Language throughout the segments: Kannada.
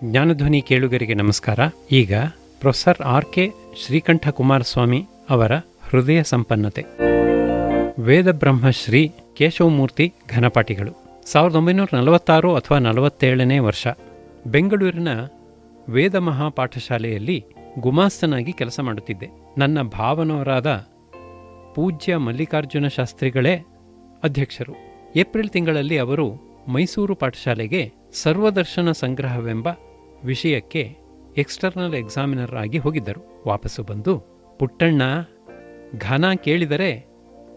ಜ್ಞಾನಧ್ವನಿ ಕೇಳುಗರಿಗೆ ನಮಸ್ಕಾರ. ಈಗ ಪ್ರೊಫೆಸರ್ ಆರ್.ಕೆ. ಶ್ರೀಕಂಠ ಕುಮಾರಸ್ವಾಮಿ ಅವರ ಹೃದಯ ಸಂಪನ್ನತೆ. ವೇದಬ್ರಹ್ಮಶ್ರೀ ಕೇಶವಮೂರ್ತಿ ಘನಪಾಠಿಗಳು. 1946 ಅಥವಾ 47ನೇ ವರ್ಷ ಬೆಂಗಳೂರಿನ ವೇದ ಮಹಾಪಾಠಶಾಲೆಯಲ್ಲಿ ಗುಮಾಸ್ತನಾಗಿ ಕೆಲಸ ಮಾಡುತ್ತಿದ್ದೆ. ನನ್ನ ಭಾವನವರಾದ ಪೂಜ್ಯ ಮಲ್ಲಿಕಾರ್ಜುನ ಶಾಸ್ತ್ರಿಗಳೇ ಅಧ್ಯಕ್ಷರು. ಏಪ್ರಿಲ್ ತಿಂಗಳಲ್ಲಿ ಅವರು ಮೈಸೂರು ಪಾಠಶಾಲೆಗೆ ಸರ್ವದರ್ಶನ ಸಂಗ್ರಹವೆಂಬ ವಿಷಯಕ್ಕೆ ಎಕ್ಸ್ಟರ್ನಲ್ ಎಕ್ಸಾಮಿನರ್ ಆಗಿ ಹೋಗಿದ್ದರು. ವಾಪಸ್ಸು ಬಂದು, ಪುಟ್ಟಣ್ಣ, ಘನ ಕೇಳಿದರೆ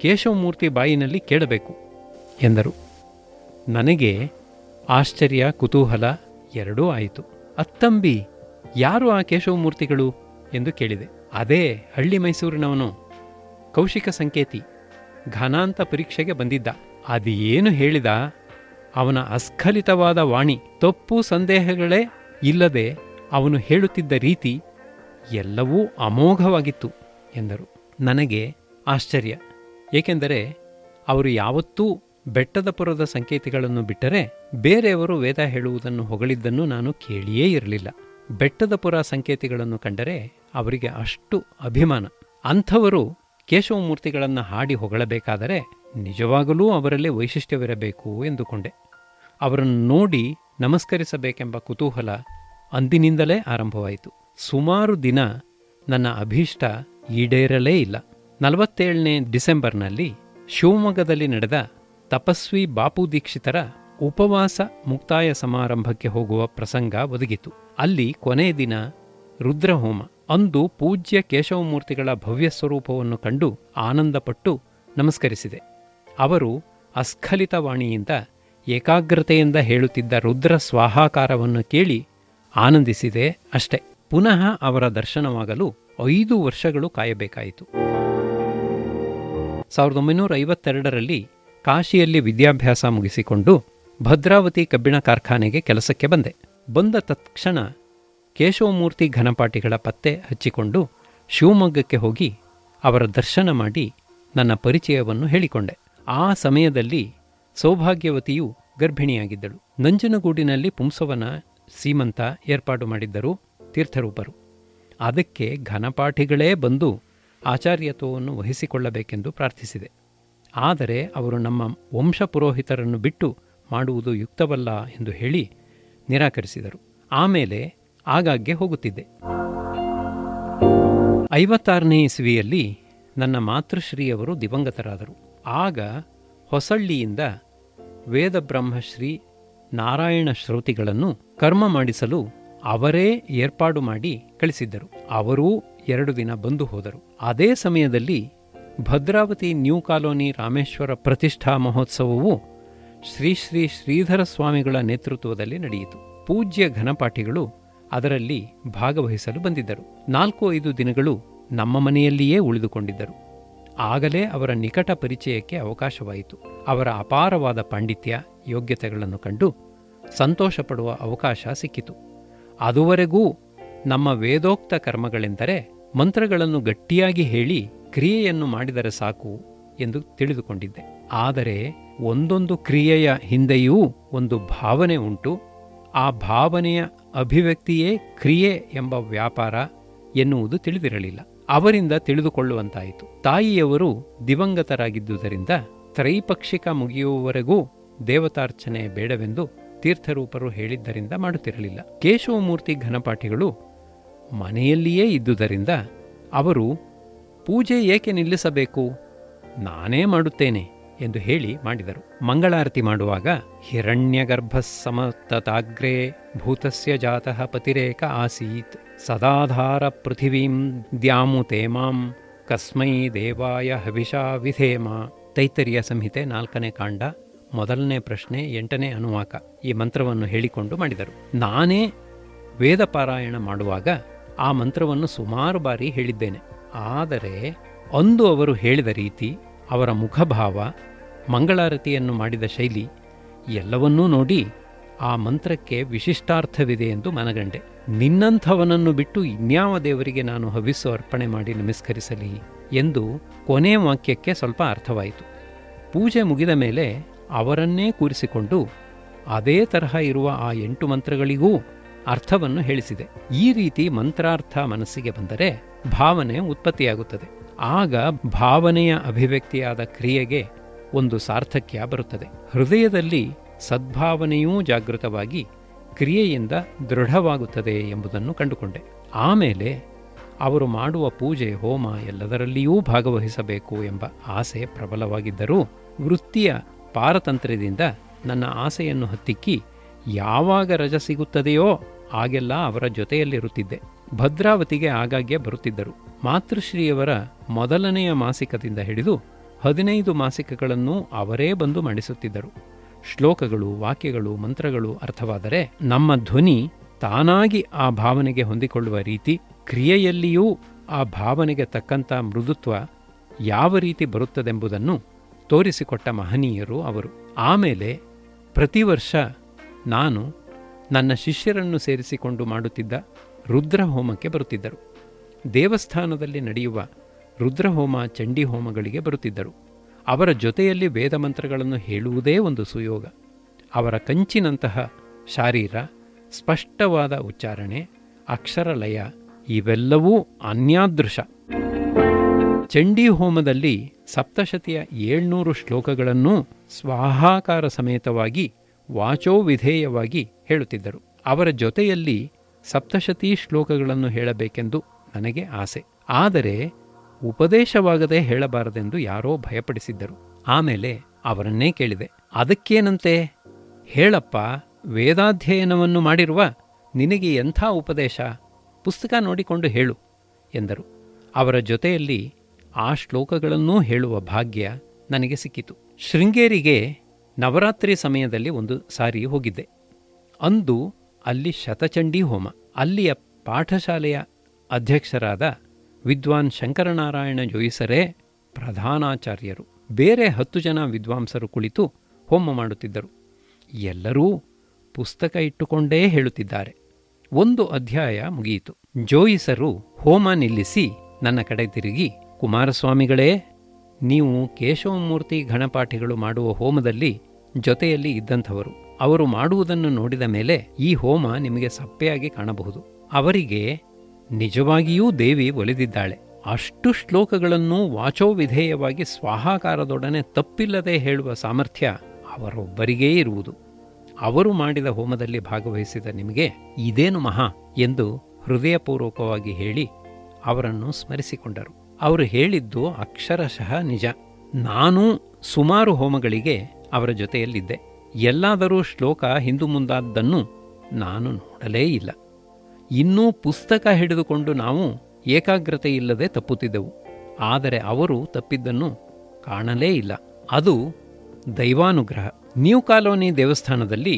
ಕೇಶವಮೂರ್ತಿ ಬಾಯಿನಲ್ಲಿ ಕೇಳಬೇಕು ಎಂದರು. ನನಗೆ ಆಶ್ಚರ್ಯ, ಕುತೂಹಲ ಎರಡೂ ಆಯಿತು. ಅತ್ತಂಬಿ, ಯಾರು ಆ ಕೇಶವಮೂರ್ತಿಗಳು ಎಂದು ಕೇಳಿದೆ. ಅದೇ ಹಳ್ಳಿ ಮೈಸೂರಿನವನು, ಕೌಶಿಕ ಸಂಕೇತಿ, ಘನಾಂತ ಪರೀಕ್ಷೆಗೆ ಬಂದಿದ್ದ. ಅದೇನು ಹೇಳಿದ, ಅವನ ಅಸ್ಖಲಿತವಾದ ವಾಣಿ, ತಪ್ಪು ಸಂದೇಹಗಳೇ ಇಲ್ಲದೆ ಅವನು ಹೇಳುತ್ತಿದ್ದ ರೀತಿ ಎಲ್ಲವೂ ಅಮೋಘವಾಗಿತ್ತು ಎಂದರು. ನನಗೆ ಆಶ್ಚರ್ಯ, ಏಕೆಂದರೆ ಅವರು ಯಾವತ್ತೂ ಬೆಟ್ಟದಪುರದ ಸಂಕೇತಿಗಳನ್ನು ಬಿಟ್ಟರೆ ಬೇರೆಯವರು ವೇದ ಹೇಳುವುದನ್ನು ಹೊಗಳಿದ್ದನ್ನು ನಾನು ಕೇಳಿಯೇ ಇರಲಿಲ್ಲ. ಬೆಟ್ಟದಪುರ ಸಂಕೇತಿಗಳನ್ನು ಕಂಡರೆ ಅವರಿಗೆ ಅಷ್ಟು ಅಭಿಮಾನ. ಅಂಥವರು ಕೇಶವಮೂರ್ತಿಗಳನ್ನು ಹಾಡಿ ಹೊಗಳಬೇಕಾದರೆ ನಿಜವಾಗಲೂ ಅವರಲ್ಲಿ ವೈಶಿಷ್ಟ್ಯವಿರಬೇಕು ಎಂದುಕೊಂಡೆ. ಅವರನ್ನು ನೋಡಿ ನಮಸ್ಕರಿಸಬೇಕೆಂಬ ಕುತೂಹಲ ಅಂದಿನಿಂದಲೇ ಆರಂಭವಾಯಿತು. ಸುಮಾರು ದಿನ ನನ್ನ ಅಭೀಷ್ಟ ಈಡೇರಲೇ ಇಲ್ಲ. 47ನೇ ಡಿಸೆಂಬರ್ನಲ್ಲಿ ಶಿವಮೊಗ್ಗದಲ್ಲಿ ನಡೆದ ತಪಸ್ವಿ ಬಾಪು ದೀಕ್ಷಿತರ ಉಪವಾಸ ಮುಕ್ತಾಯ ಸಮಾರಂಭಕ್ಕೆ ಹೋಗುವ ಪ್ರಸಂಗ ಒದಗಿತು. ಅಲ್ಲಿ ಕೊನೆಯ ದಿನ ರುದ್ರಹೋಮ. ಅಂದು ಪೂಜ್ಯ ಕೇಶವಮೂರ್ತಿಗಳ ಭವ್ಯ ಸ್ವರೂಪವನ್ನು ಕಂಡು ಆನಂದಪಟ್ಟು ನಮಸ್ಕರಿಸಿದೆ. ಅವರು ಅಸ್ಖಲಿತ ವಾಣಿಯಿಂದ ಏಕಾಗ್ರತೆಯಿಂದ ಹೇಳುತ್ತಿದ್ದ ರುದ್ರ ಸ್ವಾಹಾಕಾರವನ್ನು ಕೇಳಿ ಆನಂದಿಸಿದೆ ಅಷ್ಟೆ. ಪುನಃ ಅವರ ದರ್ಶನವಾಗಲು 5 ವರ್ಷಗಳು ಕಾಯಬೇಕಾಯಿತು. 1952ರಲ್ಲಿ ಕಾಶಿಯಲ್ಲಿ ವಿದ್ಯಾಭ್ಯಾಸ ಮುಗಿಸಿಕೊಂಡು ಭದ್ರಾವತಿ ಕಬ್ಬಿಣ ಕಾರ್ಖಾನೆಗೆ ಕೆಲಸಕ್ಕೆ ಬಂದೆ. ಬಂದ ತತ್ಕ್ಷಣ ಕೇಶವಮೂರ್ತಿ ಘನಪಾಠಿಗಳ ಪತ್ತೆ ಹಚ್ಚಿಕೊಂಡು ಶಿವಮೊಗ್ಗಕ್ಕೆ ಹೋಗಿ ಅವರ ದರ್ಶನ ಮಾಡಿ ನನ್ನ ಪರಿಚಯವನ್ನು ಹೇಳಿಕೊಂಡೆ. ಆ ಸಮಯದಲ್ಲಿ ಸೌಭಾಗ್ಯವತಿಯು ಗರ್ಭಿಣಿಯಾಗಿದ್ದಳು. ನಂಜನಗೂಡಿನಲ್ಲಿ ಪುಂಸವನ ಸೀಮಂತ ಏರ್ಪಾಡು ಮಾಡಿದ್ದರು ತೀರ್ಥರೂಪರು. ಅದಕ್ಕೆ ಘನಪಾಠಿಗಳೇ ಬಂದು ಆಚಾರ್ಯತ್ವವನ್ನು ವಹಿಸಿಕೊಳ್ಳಬೇಕೆಂದು ಪ್ರಾರ್ಥಿಸಿದೆ. ಆದರೆ ಅವರು ನಮ್ಮ ವಂಶ ಪುರೋಹಿತರನ್ನು ಬಿಟ್ಟು ಮಾಡುವುದು ಯುಕ್ತವಲ್ಲ ಎಂದು ಹೇಳಿ ನಿರಾಕರಿಸಿದರು. ಆಮೇಲೆ ಆಗಾಗ್ಗೆ ಹೋಗುತ್ತಿದ್ದೆ. 56ನೇ ಇಸವಿಯಲ್ಲಿ ನನ್ನ ಮಾತೃಶ್ರೀಯವರು ದಿವಂಗತರಾದರು. ಆಗ ಹೊಸಳ್ಳಿಯಿಂದ ವೇದಬ್ರಹ್ಮಶ್ರೀ ನಾರಾಯಣ ಶ್ರೋತಿಗಳನ್ನು ಕರ್ಮ ಮಾಡಿಸಲು ಅವರೇ ಏರ್ಪಾಡು ಮಾಡಿ ಕಳಿಸಿದ್ದರು. ಅವರೂ 2 ದಿನ ಬಂದು ಹೋದರು. ಅದೇ ಸಮಯದಲ್ಲಿ ಭದ್ರಾವತಿ ನ್ಯೂ ಕಾಲೋನಿ ರಾಮೇಶ್ವರ ಪ್ರತಿಷ್ಠಾ ಮಹೋತ್ಸವವು ಶ್ರೀ ಶ್ರೀ ಶ್ರೀಧರ ಸ್ವಾಮಿಗಳ ನೇತೃತ್ವದಲ್ಲಿ ನಡೆಯಿತು. ಪೂಜ್ಯ ಘನಪಾಠಿಗಳು ಅದರಲ್ಲಿ ಭಾಗವಹಿಸಲು ಬಂದಿದ್ದರು. 4-5 ದಿನಗಳು ನಮ್ಮ ಮನೆಯಲ್ಲಿಯೇ ಉಳಿದುಕೊಂಡಿದ್ದರು. ಆಗಲೇ ಅವರ ನಿಕಟ ಪರಿಚಯಕ್ಕೆ ಅವಕಾಶವಾಯಿತು. ಅವರ ಅಪಾರವಾದ ಪಾಂಡಿತ್ಯ, ಯೋಗ್ಯತೆಗಳನ್ನು ಕಂಡು ಸಂತೋಷಪಡುವ ಅವಕಾಶ ಸಿಕ್ಕಿತು. ಅದುವರೆಗೂ ನಮ್ಮ ವೇದೋಕ್ತ ಕರ್ಮಗಳೆಂದರೆ ಮಂತ್ರಗಳನ್ನು ಗಟ್ಟಿಯಾಗಿ ಹೇಳಿ ಕ್ರಿಯೆಯನ್ನು ಮಾಡಿದರೆ ಸಾಕು ಎಂದು ತಿಳಿದುಕೊಂಡಿದ್ದೆ. ಆದರೆ ಒಂದೊಂದು ಕ್ರಿಯೆಯ ಹಿಂದೆಯೂ ಒಂದು ಭಾವನೆ ಉಂಟು. ಆ ಭಾವನೆಯ ಅಭಿವ್ಯಕ್ತಿಯೇ ಕ್ರಿಯೆ ಎಂಬ ವ್ಯಾಪಾರ ಎನ್ನುವುದು ತಿಳಿದಿರಲಿಲ್ಲ. ಅವರಿಂದ ತಿಳಿದುಕೊಳ್ಳುವಂತಾಯಿತು. ತಾಯಿಯವರು ದಿವಂಗತರಾಗಿದ್ದುದರಿಂದ ತ್ರೈಪಕ್ಷಿಕ ಮುಗಿಯುವವರೆಗೂ ದೇವತಾರ್ಚನೆ ಬೇಡವೆಂದು ತೀರ್ಥರೂಪರು ಹೇಳಿದ್ದರಿಂದ ಮಾಡುತ್ತಿರಲಿಲ್ಲ. ಕೇಶವಮೂರ್ತಿ ಘನಪಾಠಿಗಳು ಮನೆಯಲ್ಲಿಯೇ ಇದ್ದುದರಿಂದ ಅವರು ಪೂಜೆ ಏಕೆ ನಿಲ್ಲಿಸಬೇಕು, ನಾನೇ ಮಾಡುತ್ತೇನೆ ಎಂದು ಹೇಳಿ ಮಾಡಿದರು. ಮಂಗಳಾರತಿ ಮಾಡುವಾಗ ಹಿರಣ್ಯಗರ್ಭ ಸಮತತಾಗ್ರೇ ಭೂತಸ್ಯ ಜಾತಃ ಪತಿರೇಕ ಆಸೀತ್ ಸದಾಧಾರ ಪೃಥಿವೀಂ ದ್ಯಾಮು ತೇಮಾಂ ಕಸ್ಮೈ ದೇವಾಯ ಹವಿಷಾ ವಿಧೇಮ. ತೈತ್ತರಿಯ ಸಂಹಿತೆ 4ನೇ ಕಾಂಡ 1ನೇ ಪ್ರಶ್ನೆ 8ನೇ ಅನುವಾಕ. ಈ ಮಂತ್ರವನ್ನು ಹೇಳಿಕೊಂಡು ಮಾಡಿದರು. ನಾನೇ ವೇದ ಪಾರಾಯಣ ಮಾಡುವಾಗ ಆ ಮಂತ್ರವನ್ನು ಸುಮಾರು ಬಾರಿ ಹೇಳಿದ್ದೇನೆ. ಆದರೆ ಅಂದು ಅವರು ಹೇಳಿದ ರೀತಿ, ಅವರ ಮುಖಭಾವ, ಮಂಗಳಾರತಿಯನ್ನು ಮಾಡಿದ ಶೈಲಿ ಎಲ್ಲವನ್ನೂ ನೋಡಿ ಆ ಮಂತ್ರಕ್ಕೆ ವಿಶಿಷ್ಟಾರ್ಥವಿದೆ ಎಂದು ಮನಗಂಡೆ. ನಿನ್ನಂಥವನನ್ನು ಬಿಟ್ಟು ಇನ್ಯಾವ ದೇವರಿಗೆ ನಾನು ಹವಿಸ್ಸು ಅರ್ಪಣೆ ಮಾಡಿ ನಮಸ್ಕರಿಸಲಿ ಎಂದು ಕೊನೆ ವಾಕ್ಯಕ್ಕೆ ಸ್ವಲ್ಪ ಅರ್ಥವಾಯಿತು. ಪೂಜೆ ಮುಗಿದ ಮೇಲೆ ಅವರನ್ನೇ ಕೂರಿಸಿಕೊಂಡು ಅದೇ ತರಹ ಇರುವ ಆ 8 ಮಂತ್ರಗಳಿಗೂ ಅರ್ಥವನ್ನು ಹೇಳಿಸಿದೆ. ಈ ರೀತಿ ಮಂತ್ರಾರ್ಥ ಮನಸ್ಸಿಗೆ ಬಂದರೆ ಭಾವನೆ ಉತ್ಪತ್ತಿಯಾಗುತ್ತದೆ. ಆಗ ಭಾವನೆಯ ಅಭಿವ್ಯಕ್ತಿಯಾದ ಕ್ರಿಯೆಗೆ ಒಂದು ಸಾರ್ಥಕ್ಯ ಬರುತ್ತದೆ. ಹೃದಯದಲ್ಲಿ ಸದ್ಭಾವನೆಯೂ ಜಾಗೃತವಾಗಿ ಕ್ರಿಯೆಯಿಂದ ದೃಢವಾಗುತ್ತದೆ ಎಂಬುದನ್ನು ಕಂಡುಕೊಂಡೆ. ಆಮೇಲೆ ಅವರು ಮಾಡುವ ಪೂಜೆ, ಹೋಮ ಎಲ್ಲದರಲ್ಲಿಯೂ ಭಾಗವಹಿಸಬೇಕು ಎಂಬ ಆಸೆ ಪ್ರಬಲವಾಗಿದ್ದರೂ ವೃತ್ತಿಯ ಪಾರತಂತ್ರ್ಯದಿಂದ ನನ್ನ ಆಸೆಯನ್ನು ಹತ್ತಿಕ್ಕಿ ಯಾವಾಗ ರಜೆ ಸಿಗುತ್ತದೆಯೋ ಆಗೆಲ್ಲ ಅವರ ಜೊತೆಯಲ್ಲಿರುತ್ತಿದ್ದೆ. ಭದ್ರಾವತಿಗೆ ಆಗಾಗ್ಗೆ ಬರುತ್ತಿದ್ದರು. ಮಾತೃಶ್ರೀಯವರ ಮೊದಲನೆಯ ಮಾಸಿಕದಿಂದ ಹಿಡಿದು 15 ಮಾಸಿಕಗಳನ್ನು ಅವರೇ ಬಂದು ಮಾಡಿಸುತ್ತಿದ್ದರು. ಶ್ಲೋಕಗಳು, ವಾಕ್ಯಗಳು, ಮಂತ್ರಗಳು ಅರ್ಥವಾದರೆ ನಮ್ಮ ಧ್ವನಿ ತಾನಾಗಿ ಆ ಭಾವನೆಗೆ ಹೊಂದಿಕೊಳ್ಳುವ ರೀತಿ, ಕ್ರಿಯೆಯಲ್ಲಿಯೂ ಆ ಭಾವನೆಗೆ ತಕ್ಕಂಥ ಮೃದುತ್ವ ಯಾವ ರೀತಿ ಬರುತ್ತದೆಂಬುದನ್ನು ತೋರಿಸಿಕೊಟ್ಟ ಮಹನೀಯರು ಅವರು. ಆಮೇಲೆ ಪ್ರತಿ ವರ್ಷ ನಾನು ನನ್ನ ಶಿಷ್ಯರನ್ನು ಸೇರಿಸಿಕೊಂಡು ಮಾಡುತ್ತಿದ್ದ ರುದ್ರಹೋಮಕ್ಕೆ ಬರುತ್ತಿದ್ದರು. ದೇವಸ್ಥಾನದಲ್ಲಿ ನಡೆಯುವ ರುದ್ರಹೋಮ, ಚಂಡಿ ಹೋಮಗಳಿಗೆ ಬರುತ್ತಿದ್ದರು. ಅವರ ಜೊತೆಯಲ್ಲಿ ವೇದಮಂತ್ರಗಳನ್ನು ಹೇಳುವುದೇ ಒಂದು ಸುಯೋಗ. ಅವರ ಕಂಚಿನಂತಹ ಶಾರೀರ, ಸ್ಪಷ್ಟವಾದ ಉಚ್ಚಾರಣೆ, ಅಕ್ಷರಲಯ ಇವೆಲ್ಲವೂ ಅನ್ಯಾದೃಶ. ಚಂಡಿ ಹೋಮದಲ್ಲಿ ಸಪ್ತಶತಿಯ 700 ಶ್ಲೋಕಗಳನ್ನೂ ಸ್ವಾಹಾಕಾರ ಸಮೇತವಾಗಿ ವಾಚೋವಿಧೇಯವಾಗಿ ಹೇಳುತ್ತಿದ್ದರು. ಅವರ ಜೊತೆಯಲ್ಲಿ ಸಪ್ತಶತೀ ಶ್ಲೋಕಗಳನ್ನು ಹೇಳಬೇಕೆಂದು ನನಗೆ ಆಸೆ. ಆದರೆ ಉಪದೇಶವಾಗದೆ ಹೇಳಬಾರದೆಂದು ಯಾರೋ ಭಯಪಡಿಸಿದ್ದರು. ಆಮೇಲೆ ಅವರನ್ನೇ ಕೇಳಿದೆ, ಅದಕ್ಕೇನಂತೆ? ಹೇಳಪ್ಪ, ವೇದಾಧ್ಯಯನವನ್ನು ಮಾಡಿರುವ ನಿನಗೆ ಎಂಥ ಉಪದೇಶ? ಪುಸ್ತಕ ನೋಡಿಕೊಂಡು ಹೇಳು ಎಂದರು. ಅವರ ಜೊತೆಯಲ್ಲಿ ಆ ಶ್ಲೋಕಗಳನ್ನೂ ಹೇಳುವ ಭಾಗ್ಯ ನನಗೆ ಸಿಕ್ಕಿತು. ಶೃಂಗೇರಿಗೆ ನವರಾತ್ರಿ ಸಮಯದಲ್ಲಿ ಒಂದು ಸಾರಿ ಹೋಗಿದ್ದೆ. ಅಂದು ಅಲ್ಲಿ ಶತಚಂಡೀ ಹೋಮ. ಅಲ್ಲಿಯ ಪಾಠಶಾಲೆಯ ಅಧ್ಯಕ್ಷರಾದ ವಿದ್ವಾನ್ ಶಂಕರನಾರಾಯಣ ಜೋಯಿಸರೇ ಪ್ರಧಾನಾಚಾರ್ಯರು. ಬೇರೆ 10 ಜನ ವಿದ್ವಾಂಸರು ಕುಳಿತು ಹೋಮ ಮಾಡುತ್ತಿದ್ದರು. ಎಲ್ಲರೂ ಪುಸ್ತಕ ಇಟ್ಟುಕೊಂಡೇ ಹೇಳುತ್ತಿದ್ದಾರೆ. ಒಂದು ಅಧ್ಯಾಯ ಮುಗಿಯಿತು. ಜೋಯಿಸರು ಹೋಮ ನಿಲ್ಲಿಸಿ ನನ್ನ ಕಡೆ ತಿರುಗಿ, ಕುಮಾರಸ್ವಾಮಿಗಳೇ, ನೀವು ಕೇಶವಮೂರ್ತಿ ಘನಪಾಠಿಗಳು ಮಾಡುವ ಹೋಮದಲ್ಲಿ ಜೊತೆಯಲ್ಲಿ ಇದ್ದಂಥವರು. ಅವರು ಮಾಡುವುದನ್ನು ನೋಡಿದ ಮೇಲೆ ಈ ಹೋಮ ನಿಮಗೆ ಸಪ್ಪೆಯಾಗಿ ಕಾಣಬಹುದು. ಅವರಿಗೆ ನಿಜವಾಗಿಯೂ ದೇವಿ ಒಲಿದಿದ್ದಾಳೆ. ಅಷ್ಟು ಶ್ಲೋಕಗಳನ್ನು ವಾಚೋವಿಧೇಯವಾಗಿ ಸ್ವಾಹಾಕಾರದೊಡನೆ ತಪ್ಪಿಲ್ಲದೆ ಹೇಳುವ ಸಾಮರ್ಥ್ಯ ಅವರೊಬ್ಬರಿಗೇ ಇರುವುದು. ಅವರು ಮಾಡಿದ ಹೋಮದಲ್ಲಿ ಭಾಗವಹಿಸಿದ ನಿಮಗೆ ಇದೇನು ಮಹಾ ಎಂದು ಹೃದಯಪೂರ್ವಕವಾಗಿ ಹೇಳಿ ಅವರನ್ನು ಸ್ಮರಿಸಿಕೊಂಡರು. ಅವರು ಹೇಳಿದ್ದು ಅಕ್ಷರಶಃ ನಿಜ. ನಾನೂ ಸುಮಾರು ಹೋಮಗಳಿಗೆ ಅವರ ಜೊತೆಯಲ್ಲಿದ್ದೆ. ಎಲ್ಲಾದರೂ ಶ್ಲೋಕ ಹಿಂದು ಮುಂದಾದ್ದನ್ನು ನಾನು ನೋಡಲೇ ಇಲ್ಲ. ಇನ್ನೂ ಪುಸ್ತಕ ಹಿಡಿದುಕೊಂಡು ನಾವು ಏಕಾಗ್ರತೆ ಇಲ್ಲದೆ ತಪ್ಪುತ್ತಿದ್ದೆವು. ಆದರೆ ಅವರು ತಪ್ಪಿದ್ದನ್ನು ಕಾಣಲೇ ಇಲ್ಲ. ಅದು ದೈವಾನುಗ್ರಹ. ನ್ಯೂ ಕಾಲೋನಿ ದೇವಸ್ಥಾನದಲ್ಲಿ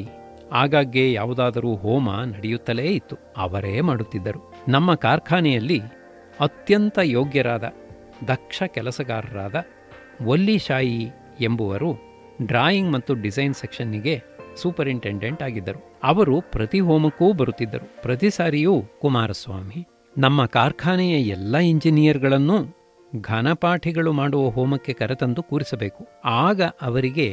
ಆಗಾಗ್ಗೆ ಯಾವುದಾದರೂ ಹೋಮ ನಡೆಯುತ್ತಲೇ ಇತ್ತು. ಅವರೇ ಮಾಡುತ್ತಿದ್ದರು. ನಮ್ಮ ಕಾರ್ಖಾನೆಯಲ್ಲಿ ಅತ್ಯಂತ ಯೋಗ್ಯರಾದ ದಕ್ಷ ಕೆಲಸಗಾರರಾದ ವಲ್ಲಿಶಾಯಿ ಎಂಬುವರು ಡ್ರಾಯಿಂಗ್ ಮತ್ತು ಡಿಸೈನ್ ಸೆಕ್ಷನ್ನಿಗೆ ಸೂಪರಿಂಟೆಂಡೆಂಟ್ ಆಗಿದ್ದರು. ಅವರು ಪ್ರತಿ ಹೋಮಕ್ಕೂ ಬರುತ್ತಿದ್ದರು. ಪ್ರತಿ ಸಾರಿಯೂ ಕುಮಾರಸ್ವಾಮಿ, ನಮ್ಮ ಕಾರ್ಖಾನೆಯ ಎಲ್ಲ ಇಂಜಿನಿಯರ್ಗಳನ್ನೂ ಘನಪಾಠಿಗಳು ಮಾಡುವ ಹೋಮಕ್ಕೆ ಕರೆತಂದು ಕೂರಿಸಬೇಕು. ಆಗ ಅವರಿಗೆ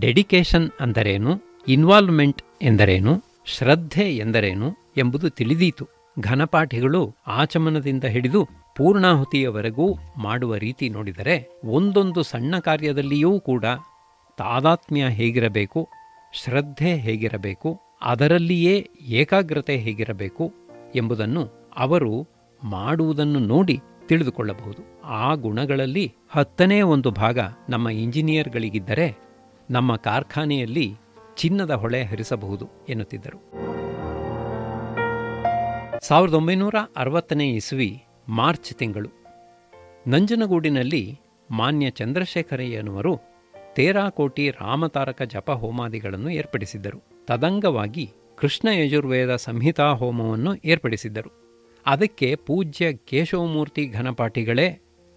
ಡೆಡಿಕೇಶನ್ ಅಂದರೇನು, ಇನ್ವಾಲ್ವ್ಮೆಂಟ್ ಎಂದರೇನು, ಶ್ರದ್ಧೆ ಎಂದರೇನು ಎಂಬುದು ತಿಳಿದೀತು. ಘನಪಾಠಿಗಳು ಆಚಮನದಿಂದ ಹಿಡಿದು ಪೂರ್ಣಾಹುತಿಯವರೆಗೂ ಮಾಡುವ ರೀತಿ ನೋಡಿದರೆ ಒಂದೊಂದು ಸಣ್ಣ ಕಾರ್ಯದಲ್ಲಿಯೂ ಕೂಡ ತಾದಾತ್ಮ್ಯ ಹೇಗಿರಬೇಕು, ಶ್ರದ್ಧೆ ಹೇಗಿರಬೇಕು, ಅದರಲ್ಲಿಯೇ ಏಕಾಗ್ರತೆ ಹೇಗಿರಬೇಕು ಎಂಬುದನ್ನು ಅವರು ಮಾಡುವುದನ್ನು ನೋಡಿ ತಿಳಿದುಕೊಳ್ಳಬಹುದು. ಆ ಗುಣಗಳಲ್ಲಿ 10ನೇ ಒಂದು ಭಾಗ ನಮ್ಮ ಇಂಜಿನಿಯರ್ಗಳಿಗಿದ್ದರೆ ನಮ್ಮ ಕಾರ್ಖಾನೆಯಲ್ಲಿ ಚಿನ್ನದ ಹೊಳೆ ಹರಿಸಬಹುದು ಎನ್ನುತ್ತಿದ್ದರು. 1960ನೇ ಇಸ್ವಿ ಮಾರ್ಚ್ ತಿಂಗಳು ನಂಜನಗೂಡಿನಲ್ಲಿ ಮಾನ್ಯ ಚಂದ್ರಶೇಖರಯ್ಯನವರು ತೇರಾಕೋಟಿ ರಾಮತಾರಕ ಜಪ ಹೋಮಾದಿಗಳನ್ನು ಏರ್ಪಡಿಸಿದ್ದರು. ತದಂಗವಾಗಿ ಕೃಷ್ಣ ಯಜುರ್ವೇದ ಸಂಹಿತಾ ಹೋಮವನ್ನು ಏರ್ಪಡಿಸಿದ್ದರು. ಅದಕ್ಕೆ ಪೂಜ್ಯ ಕೇಶವಮೂರ್ತಿ ಘನಪಾಠಿಗಳೇ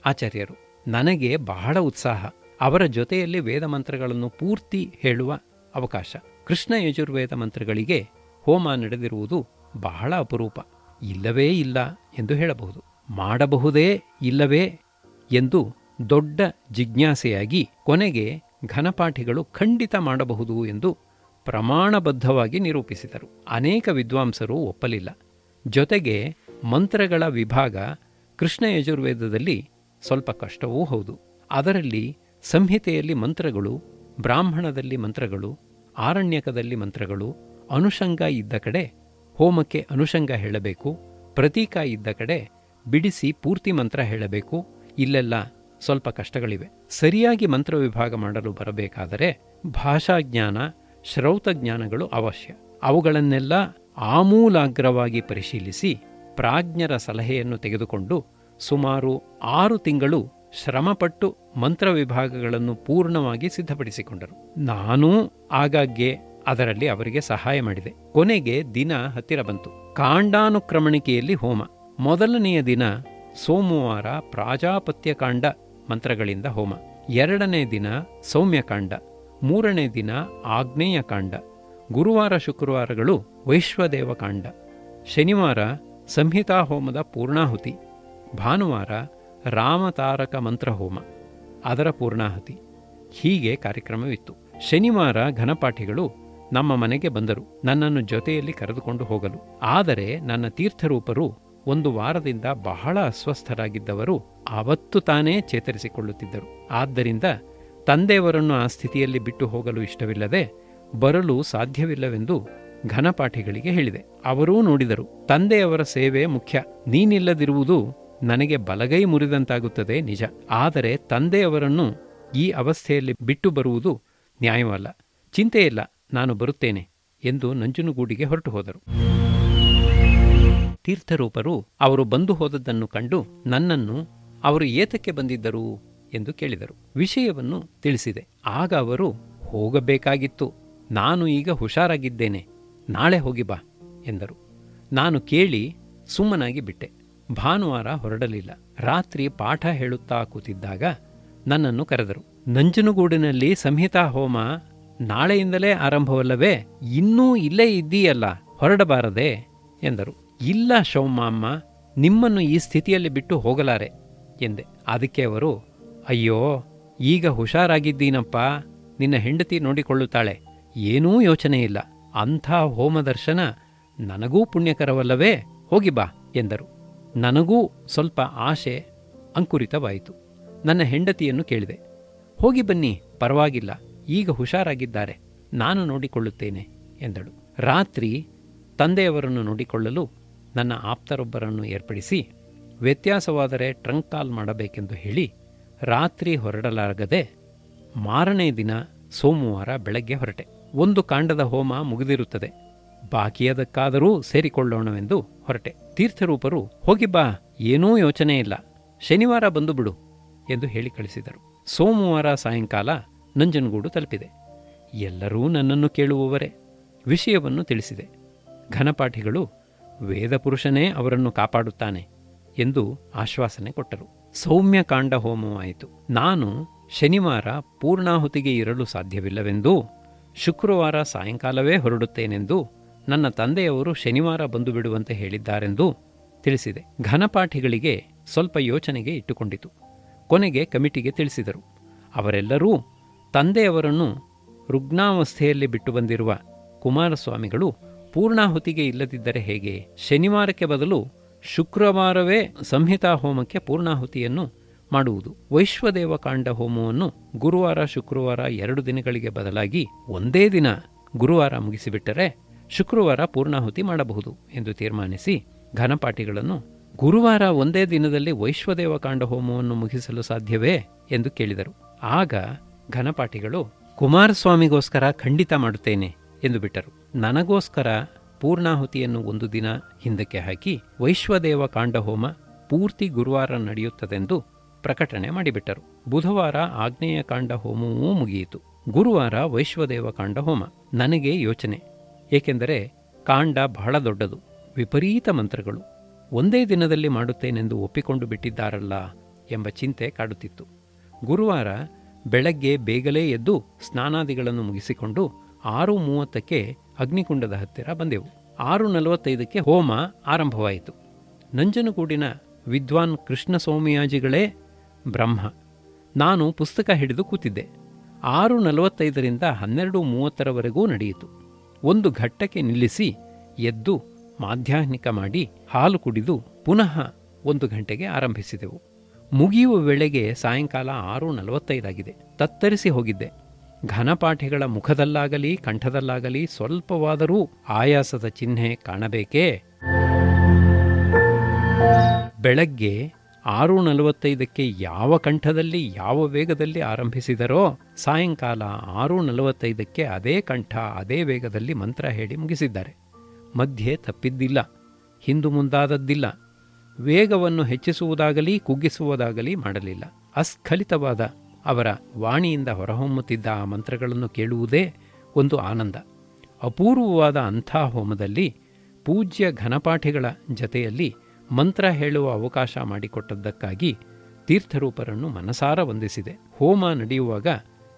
ಆಚಾರ್ಯರು. ನನಗೆ ಬಹಳ ಉತ್ಸಾಹ. ಅವರ ಜೊತೆಯಲ್ಲಿ ವೇದಮಂತ್ರಗಳನ್ನು ಪೂರ್ತಿ ಹೇಳುವ ಅವಕಾಶ. ಕೃಷ್ಣ ಯಜುರ್ವೇದ ಮಂತ್ರಗಳಿಗೆ ಹೋಮ ನಡೆದಿರುವುದು ಬಹಳ ಅಪರೂಪ. ಇಲ್ಲವೇ ಇಲ್ಲ ಎಂದು ಹೇಳಬಹುದು. ಮಾಡಬಹುದೇ ಇಲ್ಲವೇ ಎಂದು ದೊಡ್ಡ ಜಿಜ್ಞಾಸೆಯಾಗಿ ಕೊನೆಗೆ ಘನಪಾಠಿಗಳು ಖಂಡಿತ ಮಾಡಬಹುದು ಎಂದು ಪ್ರಮಾಣಬದ್ಧವಾಗಿ ನಿರೂಪಿಸಿದರು. ಅನೇಕ ವಿದ್ವಾಂಸರು ಒಪ್ಪಲಿಲ್ಲ. ಜೊತೆಗೆ ಮಂತ್ರಗಳ ವಿಭಾಗ ಕೃಷ್ಣ ಯಜುರ್ವೇದದಲ್ಲಿ ಸ್ವಲ್ಪ ಕಷ್ಟವೂ ಹೌದು. ಅದರಲ್ಲಿ ಸಂಹಿತೆಯಲ್ಲಿ ಮಂತ್ರಗಳು, ಬ್ರಾಹ್ಮಣದಲ್ಲಿ ಮಂತ್ರಗಳು, ಆರಣ್ಯಕದಲ್ಲಿ ಮಂತ್ರಗಳು, ಅನುಷಂಗ ಇದ್ದ ಕಡೆ ಹೋಮಕ್ಕೆ ಅನುಷಂಗ ಹೇಳಬೇಕು, ಪ್ರತೀಕ ಇದ್ದ ಕಡೆ ಬಿಡಿಸಿ ಪೂರ್ತಿ ಮಂತ್ರ ಹೇಳಬೇಕು. ಇಲ್ಲೆಲ್ಲ ಸ್ವಲ್ಪ ಕಷ್ಟಗಳಿವೆ. ಸರಿಯಾಗಿ ಮಂತ್ರ ವಿಭಾಗ ಮಾಡಲು ಬರಬೇಕಾದರೆ ಭಾಷಾಜ್ಞಾನ, ಶ್ರೌತಜ್ಞಾನಗಳು ಅವಶ್ಯ. ಅವುಗಳನ್ನೆಲ್ಲ ಆಮೂಲಾಗ್ರವಾಗಿ ಪರಿಶೀಲಿಸಿ ಪ್ರಾಜ್ಞರ ಸಲಹೆಯನ್ನು ತೆಗೆದುಕೊಂಡು ಸುಮಾರು 6 ತಿಂಗಳು ಶ್ರಮಪಟ್ಟು ಮಂತ್ರ ವಿಭಾಗಗಳನ್ನು ಪೂರ್ಣವಾಗಿ ಸಿದ್ಧಪಡಿಸಿಕೊಂಡರು. ನಾನೂ ಆಗಾಗ್ಗೆ ಅದರಲ್ಲಿ ಅವರಿಗೆ ಸಹಾಯ ಮಾಡಿದೆ. ಕೊನೆಗೆ ದಿನ ಹತ್ತಿರ ಬಂತು. ಕಾಂಡಾನುಕ್ರಮಣಿಕೆಯಲ್ಲಿ ಹೋಮ. ಮೊದಲನೆಯ ದಿನ ಸೋಮವಾರ ಪ್ರಾಜಾಪತ್ಯಕಾಂಡ ಮಂತ್ರಗಳಿಂದ ಹೋಮ, 2ನೇ ದಿನ ಸೌಮ್ಯಕಾಂಡ, 3ನೇ ದಿನ ಆಗ್ನೇಯಕಾಂಡ, ಗುರುವಾರ ಶುಕ್ರವಾರಗಳು ವೈಶ್ವದೇವಕಾಂಡ, ಶನಿವಾರ ಸಂಹಿತಾ ಹೋಮದ ಪೂರ್ಣಾಹುತಿ, ಭಾನುವಾರ ರಾಮತಾರಕ ಮಂತ್ರ ಹೋಮ, ಅದರ ಪೂರ್ಣಾಹುತಿ. ಹೀಗೆ ಕಾರ್ಯಕ್ರಮವಿತ್ತು. ಶನಿವಾರ ಘನಪಾಠಿಗಳು ನಮ್ಮ ಮನೆಗೆ ಬಂದರು, ನನ್ನನ್ನು ಜೊತೆಯಲ್ಲಿ ಕರೆದುಕೊಂಡು ಹೋಗಲು. ಆದರೆ ನನ್ನ ತೀರ್ಥರೂಪರು 1 ವಾರದಿಂದ ಬಹಳ ಅಸ್ವಸ್ಥರಾಗಿದ್ದವರು ಆವತ್ತು ತಾನೇ ಚೇತರಿಸಿಕೊಳ್ಳುತ್ತಿದ್ದರು. ಆದ್ದರಿಂದ ತಂದೆಯವರನ್ನು ಆ ಸ್ಥಿತಿಯಲ್ಲಿ ಬಿಟ್ಟು ಹೋಗಲು ಇಷ್ಟವಿಲ್ಲದೆ ಬರಲು ಸಾಧ್ಯವಿಲ್ಲವೆಂದು ಘನಪಾಠಿಗಳಿಗೆ ಹೇಳಿದೆ. ಅವರೂ ನೋಡಿದರು. ತಂದೆಯವರ ಸೇವೆ ಮುಖ್ಯ. ನೀನಿಲ್ಲದಿರುವುದು ನನಗೆ ಬಲಗೈ ಮುರಿದಂತಾಗುತ್ತದೆ ನಿಜ. ಆದರೆ ತಂದೆಯವರನ್ನು ಈ ಅವಸ್ಥೆಯಲ್ಲಿ ಬಿಟ್ಟು ಬರುವುದು ನ್ಯಾಯವಲ್ಲ. ಚಿಂತೆಯಿಲ್ಲ, ನಾನು ಬರುತ್ತೇನೆ ಎಂದು ನಂಜನಗೂಡಿಗೆ ಹೊರಟು ಹೋದರು. ತೀರ್ಥರೂಪರು ಅವರು ಬಂದು ಹೋದದ್ದನ್ನು ಕಂಡು ನನ್ನನ್ನು ಅವರು ಏತಕ್ಕೆ ಬಂದಿದ್ದರು ಎಂದು ಕೇಳಿದರು. ವಿಷಯವನ್ನು ತಿಳಿಸಿದೆ. ಆಗ ಅವರು, ಹೋಗಬೇಕಾಗಿತ್ತು, ನಾನು ಈಗ ಹುಷಾರಾಗಿದ್ದೇನೆ, ನಾಳೆ ಹೋಗಿ ಬಾ ಎಂದರು. ನಾನು ಕೇಳಿ ಸುಮ್ಮನಾಗಿ ಬಿಟ್ಟೆ. ಭಾನುವಾರ ಹೊರಡಲಿಲ್ಲ. ರಾತ್ರಿ ಪಾಠ ಹೇಳುತ್ತಾ ಕೂತಿದ್ದಾಗ ನನ್ನನ್ನು ಕರೆದರು. ನಂಜನಗೂಡಿನಲ್ಲಿ ಸಂಹಿತಾ ಹೋಮ ನಾಳೆಯಿಂದಲೇ ಆರಂಭವಲ್ಲವೇ? ಇನ್ನೂ ಇಲ್ಲೇ ಇದ್ದೀಯಲ್ಲ, ಹೊರಡಬಾರದೆ ಎಂದರು. ಇಲ್ಲ ಶೌಮಮ್ಮ, ನಿಮ್ಮನ್ನು ಈ ಸ್ಥಿತಿಯಲ್ಲಿ ಬಿಟ್ಟು ಹೋಗಲಾರೆ ಎಂದೆ. ಅದಕ್ಕೆ ಅವರು, ಅಯ್ಯೋ, ಈಗ ಹುಷಾರಾಗಿದ್ದೀನಪ್ಪ, ನಿನ್ನ ಹೆಂಡತಿ ನೋಡಿಕೊಳ್ಳುತ್ತಾಳೆ, ಏನೂ ಯೋಚನೆ ಇಲ್ಲ. ಅಂಥ ಹೋಮದರ್ಶನ ನನಗೂ ಪುಣ್ಯಕರವಲ್ಲವೇ? ಹೋಗಿ ಬಾ ಎಂದರು. ನನಗೂ ಸ್ವಲ್ಪ ಆಶೆ ಅಂಕುರಿತವಾಯಿತು. ನನ್ನ ಹೆಂಡತಿಯನ್ನು ಕೇಳಿದೆ. ಹೋಗಿ ಬನ್ನಿ, ಪರವಾಗಿಲ್ಲ, ಈಗ ಹುಷಾರಾಗಿದ್ದಾರೆ, ನಾನು ನೋಡಿಕೊಳ್ಳುತ್ತೇನೆ ಎಂದಳು. ರಾತ್ರಿ ತಂದೆಯವರನ್ನು ನೋಡಿಕೊಳ್ಳಲು ನನ್ನ ಆಪ್ತರೊಬ್ಬರನ್ನು ಏರ್ಪಡಿಸಿ ವ್ಯತ್ಯಾಸವಾದರೆ ಟ್ರಂಕ್ ಕಾಲ್ ಮಾಡಬೇಕೆಂದು ಹೇಳಿ ರಾತ್ರಿ ಹೊರಡಲಾಗದೆ ಮಾರನೇ ದಿನ ಸೋಮವಾರ ಬೆಳಗ್ಗೆ ಹೊರಟೆ. 1 ಕಾಂಡದ ಹೋಮ ಮುಗಿದಿರುತ್ತದೆ, ಬಾಕಿಯದಕ್ಕಾದರೂ ಸೇರಿಕೊಳ್ಳೋಣವೆಂದು ಹೊರಟೆ. ತೀರ್ಥರೂಪರು, ಹೋಗಿ ಬಾ, ಏನೂ ಯೋಚನೆ ಇಲ್ಲ, ಶನಿವಾರ ಬಂದು ಬಿಡು ಎಂದು ಹೇಳಿ ಕಳಿಸಿದರು. ಸೋಮವಾರ ಸಾಯಂಕಾಲ ನಂಜನಗೂಡು ತಲುಪಿದೆ. ಎಲ್ಲರೂ ನನ್ನನ್ನು ಕೇಳುವವರೇ. ವಿಷಯವನ್ನು ತಿಳಿಸಿದೆ. ಘನಪಾಠಿಗಳು, ವೇದಪುರುಷನೇ ಅವರನ್ನು ಕಾಪಾಡುತ್ತಾನೆ ಎಂದು ಆಶ್ವಾಸನೆ ಕೊಟ್ಟರು. ಸೌಮ್ಯಕಾಂಡ ಹೋಮವಾಯಿತು. ನಾನು ಶನಿವಾರ ಪೂರ್ಣಾಹುತಿಗೆ ಇರಲು ಸಾಧ್ಯವಿಲ್ಲವೆಂದೂ ಶುಕ್ರವಾರ ಸಾಯಂಕಾಲವೇ ಹೊರಡುತ್ತೇನೆಂದು ನನ್ನ ತಂದೆಯವರು ಶನಿವಾರ ಬಂದು ಬಿಡುವಂತೆ ಹೇಳಿದ್ದಾರೆಂದು ತಿಳಿಸಿದೆ. ಘನಪಾಠಿಗಳಿಗೆ ಸ್ವಲ್ಪ ಯೋಚನೆಗೆ ಇಟ್ಟುಕೊಂಡಿತು. ಕೊನೆಗೆ ಕಮಿಟಿಗೆ ತಿಳಿಸಿದರು. ಅವರೆಲ್ಲರೂ ತಂದೆಯವರನ್ನು ರುಗ್ನಾವಸ್ಥೆಯಲ್ಲಿ ಬಿಟ್ಟು ಬಂದಿರುವ ಕುಮಾರಸ್ವಾಮಿಗಳು ಪೂರ್ಣಾಹುತಿಗೆ ಇಲ್ಲದಿದ್ದರೆ ಹೇಗೆ? ಶನಿವಾರಕ್ಕೆ ಬದಲು ಶುಕ್ರವಾರವೇ ಸಂಹಿತಾ ಹೋಮಕ್ಕೆ ಪೂರ್ಣಾಹುತಿಯನ್ನು ಮಾಡುವುದು. ವೈಶ್ವದೇವಕಾಂಡ ಹೋಮವನ್ನು ಗುರುವಾರ ಶುಕ್ರವಾರ 2 ದಿನಗಳಿಗೆ ಬದಲಾಗಿ ಒಂದೇ ದಿನ ಗುರುವಾರ ಮುಗಿಸಿಬಿಟ್ಟರೆ ಶುಕ್ರವಾರ ಪೂರ್ಣಾಹುತಿ ಮಾಡಬಹುದು ಎಂದು ತೀರ್ಮಾನಿಸಿ ಘನಪಾಠಿಗಳನ್ನು, ಗುರುವಾರ ಒಂದೇ ದಿನದಲ್ಲಿ ವೈಶ್ವದೇವಕಾಂಡ ಹೋಮವನ್ನು ಮುಗಿಸಲು ಸಾಧ್ಯವೇ ಎಂದು ಕೇಳಿದರು. ಆಗ ಘನಪಾಠಿಗಳು, ಕುಮಾರಸ್ವಾಮಿಗೋಸ್ಕರ ಖಂಡಿತ ಮಾಡುತ್ತೇನೆ ಎಂದು ಬಿಟ್ಟರು. ನನಗೋಸ್ಕರ ಪೂರ್ಣಾಹುತಿಯನ್ನು 1 ದಿನ ಹಿಂದಕ್ಕೆ ಹಾಕಿ ವೈಶ್ವದೇವ ಕಾಂಡ ಹೋಮ ಪೂರ್ತಿ ಗುರುವಾರ ನಡೆಯುತ್ತದೆಂದು ಪ್ರಕಟಣೆ ಮಾಡಿಬಿಟ್ಟರು. ಬುಧವಾರ ಆಗ್ನೇಯ ಕಾಂಡ ಹೋಮವೂ ಮುಗಿಯಿತು. ಗುರುವಾರ ವೈಶ್ವದೇವ ಕಾಂಡ ಹೋಮ. ನನಗೆ ಯೋಚನೆ, ಏಕೆಂದರೆ ಕಾಂಡ ಬಹಳ ದೊಡ್ಡದು, ವಿಪರೀತ ಮಂತ್ರಗಳು, ಒಂದೇ ದಿನದಲ್ಲಿ ಮಾಡುತ್ತೇನೆಂದು ಒಪ್ಪಿಕೊಂಡು ಬಿಟ್ಟಿದ್ದಾರಲ್ಲ ಎಂಬ ಚಿಂತೆ ಕಾಡುತ್ತಿತ್ತು. ಗುರುವಾರ ಬೆಳಗ್ಗೆ ಬೇಗಲೇ ಎದ್ದು ಸ್ನಾನಾದಿಗಳನ್ನು ಮುಗಿಸಿಕೊಂಡು 6:30ಕ್ಕೆ ಅಗ್ನಿಕುಂಡದ ಹತ್ತಿರ ಬಂದೆವು. 6:45ಕ್ಕೆ ಹೋಮ ಆರಂಭವಾಯಿತು. ನಂಜನಗೂಡಿನ ವಿದ್ವಾನ್ ಕೃಷ್ಣ ಸೋಮಯಾಜಿಗಳೇ ಬ್ರಹ್ಮ. ನಾನು ಪುಸ್ತಕ ಹಿಡಿದು ಕೂತಿದ್ದೆ. 6:45ರಿಂದ 12:30 ನಡೆಯಿತು. ಒಂದು ಘಟ್ಟಕ್ಕೆ ನಿಲ್ಲಿಸಿ ಎದ್ದು ಮಾಧ್ಯಾಹ್ನಿಕ ಮಾಡಿ ಹಾಲು ಕುಡಿದು ಪುನಃ 1 ಗಂಟೆಗೆ ಆರಂಭಿಸಿದೆವು. ಮುಗಿಯುವ ವೇಳೆಗೆ ಸಾಯಂಕಾಲ 6:45 ತತ್ತರಿಸಿ ಹೋಗಿದ್ದೆ. ಘನಪಾಠಿಗಳ ಮುಖದಲ್ಲಾಗಲಿ ಕಂಠದಲ್ಲಾಗಲಿ ಸ್ವಲ್ಪವಾದರೂ ಆಯಾಸದ ಚಿಹ್ನೆ ಕಾಣಬೇಕೇ. ಬೆಳಗ್ಗೆ 6:45 ಯಾವ ಕಂಠದಲ್ಲಿ ಯಾವ ವೇಗದಲ್ಲಿ ಆರಂಭಿಸಿದರೋ ಸಾಯಂಕಾಲ 6:45 ಅದೇ ಕಂಠ ಅದೇ ವೇಗದಲ್ಲಿ ಮಂತ್ರ ಹೇಳಿ ಮುಗಿಸಿದ್ದಾರೆ. ಮಧ್ಯೆ ತಪ್ಪಿದ್ದಿಲ್ಲ, ಹಿಂದು ಮುಂದಾದದ್ದಿಲ್ಲ, ವೇಗವನ್ನು ಹೆಚ್ಚಿಸುವುದಾಗಲಿ ಕುಗ್ಗಿಸುವುದಾಗಲಿ ಮಾಡಲಿಲ್ಲ. ಅಸ್ಖಲಿತವಾದ ಅವರ ವಾಣಿಯಿಂದ ಹೊರಹೊಮ್ಮುತ್ತಿದ್ದ ಆ ಮಂತ್ರಗಳನ್ನು ಕೇಳುವುದೇ ಒಂದು ಆನಂದ. ಅಪೂರ್ವವಾದ ಅಂಥ ಹೋಮದಲ್ಲಿ ಪೂಜ್ಯ ಘನಪಾಠಿಗಳ ಜತೆಯಲ್ಲಿ ಮಂತ್ರ ಹೇಳುವ ಅವಕಾಶ ಮಾಡಿಕೊಟ್ಟದ್ದಕ್ಕಾಗಿ ತೀರ್ಥರೂಪರನ್ನು ಮನಸಾರ ವಂದಿಸಿದೆ. ಹೋಮ ನಡೆಯುವಾಗ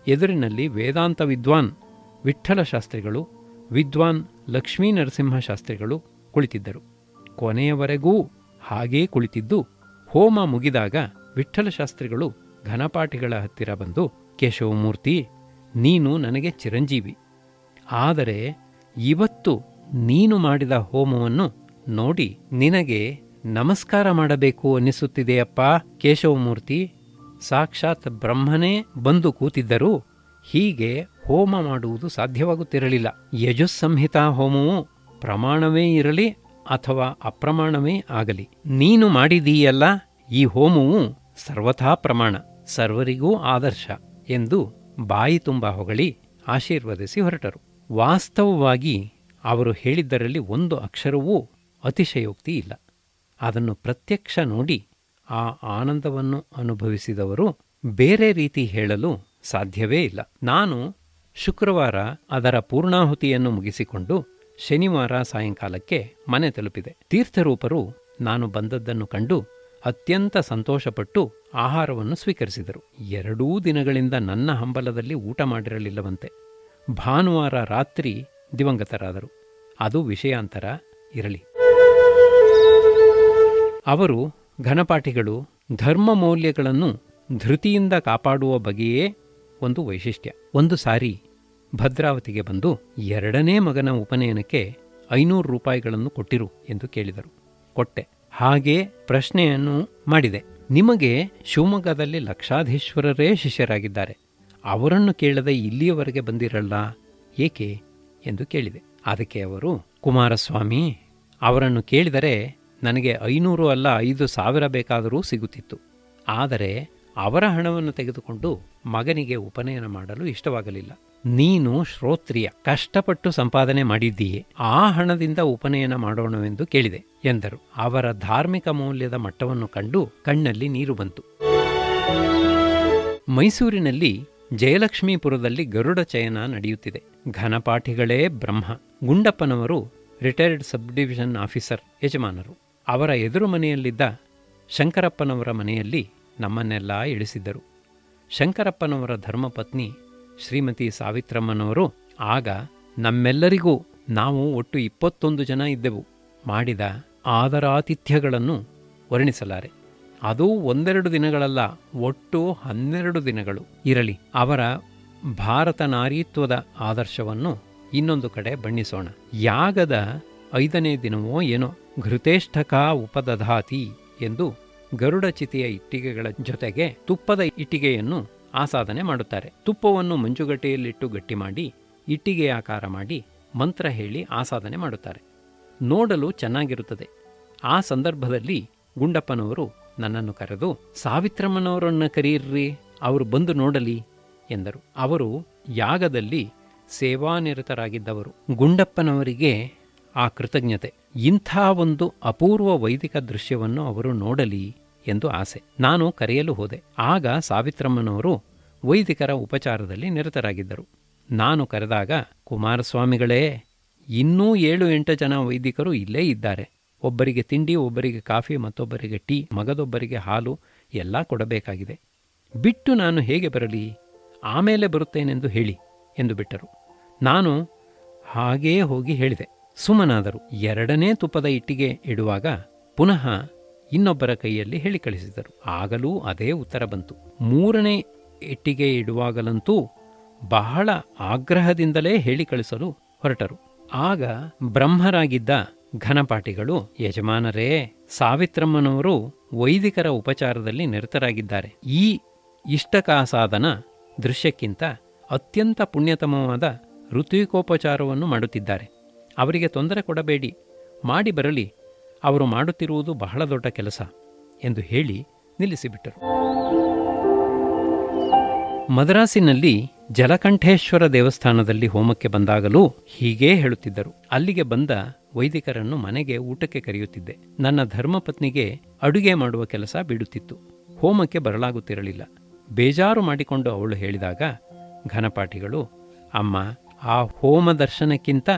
ಎದುರಿನಲ್ಲಿ ವೇದಾಂತ ವಿದ್ವಾನ್ ವಿಠ್ಠಲ ಶಾಸ್ತ್ರಿಗಳು, ವಿದ್ವಾನ್ ಲಕ್ಷ್ಮೀ ನರಸಿಂಹ ಶಾಸ್ತ್ರಿಗಳು ಕುಳಿತಿದ್ದರು. ಕೊನೆಯವರೆಗೂ ಹಾಗೇ ಕುಳಿತಿದ್ದು, ಹೋಮ ಮುಗಿದಾಗ ವಿಠ್ಠಲ ಶಾಸ್ತ್ರಿಗಳು ಘನಪಾಠಿಗಳ ಹತ್ತಿರ ಬಂದು, ಕೇಶವಮೂರ್ತಿ, ನೀನು ನನಗೆ ಚಿರಂಜೀವಿ. ಆದರೆ ಇವತ್ತು ನೀನು ಮಾಡಿದ ಹೋಮವನ್ನು ನೋಡಿ ನಿನಗೆ ನಮಸ್ಕಾರ ಮಾಡಬೇಕು ಅನ್ನಿಸುತ್ತಿದೆಯಪ್ಪ ಕೇಶವಮೂರ್ತಿ. ಸಾಕ್ಷಾತ್ ಬ್ರಹ್ಮನೇ ಬಂದು ಕೂತಿದ್ದರೂ ಹೀಗೆ ಹೋಮ ಮಾಡುವುದು ಸಾಧ್ಯವಾಗುತ್ತಿರಲಿಲ್ಲ. ಯಜುಸ್ಸಂಹಿತಾ ಹೋಮವು ಪ್ರಮಾಣವೇ ಇರಲಿ ಅಥವಾ ಅಪ್ರಮಾಣವೇ ಆಗಲಿ, ನೀನು ಮಾಡಿದೀಯಲ್ಲ ಈ ಹೋಮವು ಸರ್ವಥಾ ಪ್ರಮಾಣ, ಸರ್ವರಿಗೂ ಆದರ್ಶ ಎಂದು ಬಾಯಿ ತುಂಬ ಹೊಗಳಿ ಆಶೀರ್ವದಿಸಿ ಹೊರಟರು. ವಾಸ್ತವವಾಗಿ ಅವರು ಹೇಳಿದ್ದರಲ್ಲಿ ಒಂದು ಅಕ್ಷರವೂ ಅತಿಶಯೋಕ್ತಿ ಇಲ್ಲ. ಅದನ್ನು ಪ್ರತ್ಯಕ್ಷ ನೋಡಿ ಆ ಆನಂದವನ್ನು ಅನುಭವಿಸಿದವರು ಬೇರೆ ರೀತಿ ಹೇಳಲು ಸಾಧ್ಯವೇ ಇಲ್ಲ. ನಾನು ಶುಕ್ರವಾರ ಅದರ ಪೂರ್ಣಾಹುತಿಯನ್ನು ಮುಗಿಸಿಕೊಂಡು ಶನಿವಾರ ಸಾಯಂಕಾಲಕ್ಕೆ ಮನೆ ತಲುಪಿದೆ. ತೀರ್ಥರೂಪರು ನಾನು ಬಂದದ್ದನ್ನು ಕಂಡು ಅತ್ಯಂತ ಸಂತೋಷಪಟ್ಟು ಆಹಾರವನ್ನು ಸ್ವೀಕರಿಸಿದರು. 2 ದಿನಗಳಿಂದ ನನ್ನ ಹಂಬಲದಲ್ಲಿ ಊಟ ಮಾಡಿರಲಿಲ್ಲವಂತೆ. ಭಾನುವಾರ ರಾತ್ರಿ ದಿವಂಗತರಾದರು. ಅದು ವಿಷಯಾಂತರ ಇರಲಿ. ಅವರು ಘನಪಾಠಿಗಳು ಧರ್ಮ ಮೌಲ್ಯಗಳನ್ನು ಧೃತಿಯಿಂದ ಕಾಪಾಡುವ ಬಗೆಯೇ ಒಂದು ವೈಶಿಷ್ಟ್ಯ. ಒಂದು ಸಾರಿ ಭದ್ರಾವತಿಗೆ ಬಂದು 2ನೇ ಮಗನ ಉಪನಯನಕ್ಕೆ 500 ರೂಪಾಯಿಗಳನ್ನು ಕೊಟ್ಟಿರು ಎಂದು ಕೇಳಿದರು. ಕೊಟ್ಟೆ. ಹಾಗೇ ಪ್ರಶ್ನೆಯನ್ನು ಮಾಡಿದೆ. ನಿಮಗೆ ಶಿವಮೊಗ್ಗದಲ್ಲಿ ಲಕ್ಷಾಧೀಶ್ವರರೇ ಶಿಷ್ಯರಾಗಿದ್ದಾರೆ, ಅವರನ್ನು ಕೇಳದೆ ಇಲ್ಲಿಯವರೆಗೆ ಬಂದಿರಲ್ಲ ಏಕೆ ಎಂದು ಕೇಳಿದೆ. ಅದಕ್ಕೆ ಅವರು, ಕುಮಾರಸ್ವಾಮಿ, ಅವರನ್ನು ಕೇಳಿದರೆ ನನಗೆ 500 ಅಲ್ಲ 5,000 ಬೇಕಾದರೂ ಸಿಗುತ್ತಿತ್ತು. ಆದರೆ ಅವರ ಹಣವನ್ನು ತೆಗೆದುಕೊಂಡು ಮಗನಿಗೆ ಉಪನಯನ ಮಾಡಲು ಇಷ್ಟವಾಗಲಿಲ್ಲ. ನೀನು ಶ್ರೋತ್ರಿಯ, ಕಷ್ಟಪಟ್ಟು ಸಂಪಾದನೆ ಮಾಡಿದ್ದೀಯೆ, ಆ ಹಣದಿಂದ ಉಪನಯನ ಮಾಡೋಣವೆಂದು ಕೇಳಿದೆ ಎಂದರು. ಅವರ ಧಾರ್ಮಿಕ ಮೌಲ್ಯದ ಮಟ್ಟವನ್ನು ಕಂಡು ಕಣ್ಣಲ್ಲಿ ನೀರು ಬಂತು. ಮೈಸೂರಿನಲ್ಲಿ ಜಯಲಕ್ಷ್ಮೀಪುರದಲ್ಲಿ ಗರುಡ ಚಯನ ನಡೆಯುತ್ತಿದೆ. ಘನಪಾಠಿಗಳೇ ಬ್ರಹ್ಮ. ಗುಂಡಪ್ಪನವರು ರಿಟೈರ್ಡ್ ಸಬ್ ಡಿವಿಷನ್ ಆಫೀಸರ್ ಯಜಮಾನರು. ಅವರ ಎದುರು ಮನೆಯಲ್ಲಿದ್ದ ಶಂಕರಪ್ಪನವರ ಮನೆಯಲ್ಲಿ ನಮ್ಮನ್ನೆಲ್ಲ ಇಳಿಸಿದ್ದರು. ಶಂಕರಪ್ಪನವರ ಧರ್ಮಪತ್ನಿ ಶ್ರೀಮತಿ ಸಾವಿತ್ರಮ್ಮನವರು ಆಗ ನಮ್ಮೆಲ್ಲರಿಗೂ, ನಾವು ಒಟ್ಟು 21 ಜನ ಇದ್ದೆವು, ಮಾಡಿದ ಆದರಾತಿಥ್ಯಗಳನ್ನು ವರ್ಣಿಸಲಾರೆ. ಅದು 1-2 ದಿನಗಳಲ್ಲ, ಒಟ್ಟು 12 ದಿನಗಳು ಇರಲಿ. ಅವರ ಭಾರತ ನಾರೀತ್ವದ ಆದರ್ಶವನ್ನು ಇನ್ನೊಂದು ಕಡೆ ಬಣ್ಣಿಸೋಣ. ಯಾಗದ 5ನೇ ದಿನವೋ ಏನೋ ಘೃತೇಷ್ಠಕಾ ಉಪದಧಾತಿ ಎಂದು ಗರುಡಚಿತೆಯ ಇಟ್ಟಿಗೆಗಳ ಜೊತೆಗೆ ತುಪ್ಪದ ಇಟ್ಟಿಗೆಯನ್ನು ಆಸಾದನೆ ಮಾಡುತ್ತಾರೆ. ತುಪ್ಪವನ್ನು ಮಂಜುಗಟ್ಟೆಯಲ್ಲಿಟ್ಟು ಗಟ್ಟಿ ಮಾಡಿ ಇಟ್ಟಿಗೆ ಆಕಾರ ಮಾಡಿ ಮಂತ್ರ ಹೇಳಿ ಆಸಾದನೆ ಮಾಡುತ್ತಾರೆ. ನೋಡಲು ಚೆನ್ನಾಗಿರುತ್ತದೆ. ಆ ಸಂದರ್ಭದಲ್ಲಿ ಗುಂಡಪ್ಪನವರು ನನ್ನನ್ನು ಕರೆದು, ಸಾವಿತ್ರಮ್ಮನವರನ್ನು ಕರೆಯಿರ್ರಿ, ಅವರು ಬಂದು ನೋಡಲಿ ಎಂದರು. ಅವರು ಯಾಗದಲ್ಲಿ ಸೇವಾನಿರತರಾಗಿದ್ದವರು. ಗುಂಡಪ್ಪನವರಿಗೆ ಆ ಕೃತಜ್ಞತೆ. ಇಂಥ ಒಂದು ಅಪೂರ್ವ ವೈದಿಕ ದೃಶ್ಯವನ್ನು ಅವರು ನೋಡಲಿ ಎಂದು ಆಸೆ. ನಾನು ಕರೆಯಲು ಹೋದೆ. ಆಗ ಸಾವಿತ್ರಮ್ಮನವರು ವೈದಿಕರ ಉಪಚಾರದಲ್ಲಿ ನಿರತರಾಗಿದ್ದರು. ನಾನು ಕರೆದಾಗ, ಕುಮಾರಸ್ವಾಮಿಗಳೇ, ಇನ್ನೂ 7-8 ಜನ ವೈದಿಕರು ಇಲ್ಲೇ ಇದ್ದಾರೆ. ಒಬ್ಬರಿಗೆ ತಿಂಡಿ, ಒಬ್ಬರಿಗೆ ಕಾಫಿ, ಮತ್ತೊಬ್ಬರಿಗೆ ಟೀ, ಮಗದೊಬ್ಬರಿಗೆ ಹಾಲು ಎಲ್ಲ ಕೊಡಬೇಕಾಗಿದೆ. ಬಿಟ್ಟು ನಾನು ಹೇಗೆ ಬರಲಿ? ಆಮೇಲೆ ಬರುತ್ತೇನೆಂದು ಹೇಳಿ ಎಂದು ಬಿಟ್ಟರು. ನಾನು ಹಾಗೇ ಹೋಗಿ ಹೇಳಿದೆ. ಸುಮ್ಮನಾದರು. 2ನೇ ತುಪ್ಪದ ಇಟ್ಟಿಗೆ ಇಡುವಾಗ ಪುನಃ ಇನ್ನೊಬ್ಬರ ಕೈಯಲ್ಲಿ ಹೇಳಿ ಕಳಿಸಿದರು. ಆಗಲೂ ಅದೇ ಉತ್ತರ ಬಂತು. 3ನೇ ಇಟ್ಟಿಗೆ ಇಡುವಾಗಲಂತೂ ಬಹಳ ಆಗ್ರಹದಿಂದಲೇ ಹೇಳಿ ಕಳಿಸಲು ಹೊರಟರು. ಆಗ ಬ್ರಹ್ಮರಾಗಿದ್ದ ಘನಪಾಠಿಗಳು, ಯಜಮಾನರೇ, ಸಾವಿತ್ರಮ್ಮನವರು ವೈದಿಕರ ಉಪಚಾರದಲ್ಲಿ ನಿರತರಾಗಿದ್ದಾರೆ. ಈ ಇಷ್ಟಕಾಸಾದನ ದೃಶ್ಯಕ್ಕಿಂತ ಅತ್ಯಂತ ಪುಣ್ಯತಮವಾದ ಋತ್ವಿಕೋಪಚಾರವನ್ನು ಮಾಡುತ್ತಿದ್ದಾರೆ. ಅವರಿಗೆ ತೊಂದರೆ ಕೊಡಬೇಡಿ, ಮಾಡಿ ಬರಲಿ, ಅವರು ಮಾಡುತ್ತಿರುವುದು ಬಹಳ ದೊಡ್ಡ ಕೆಲಸ ಎಂದು ಹೇಳಿ ನಿಲ್ಲಿಸಿಬಿಟ್ಟರು. ಮದ್ರಾಸಿನಲ್ಲಿ ಜಲಕಂಠೇಶ್ವರ ದೇವಸ್ಥಾನದಲ್ಲಿ ಹೋಮಕ್ಕೆ ಬಂದಾಗಲೂ ಹೀಗೇ ಹೇಳುತ್ತಿದ್ದರು. ಅಲ್ಲಿಗೆ ಬಂದ ವೈದಿಕರನ್ನು ಮನೆಗೆ ಊಟಕ್ಕೆ ಕರೆಯುತ್ತಿದ್ದೆ. ನನ್ನ ಧರ್ಮಪತ್ನಿಗೆ ಅಡುಗೆ ಮಾಡುವ ಕೆಲಸ ಬಿಡುತ್ತಿತ್ತು. ಹೋಮಕ್ಕೆ ಬರಲಾಗುತ್ತಿರಲಿಲ್ಲ. ಬೇಜಾರು ಮಾಡಿಕೊಂಡು ಅವಳು ಹೇಳಿದಾಗ ಘನಪಾಠಿಗಳು, ಅಮ್ಮ, ಆ ಹೋಮ ದರ್ಶನಕ್ಕಿಂತ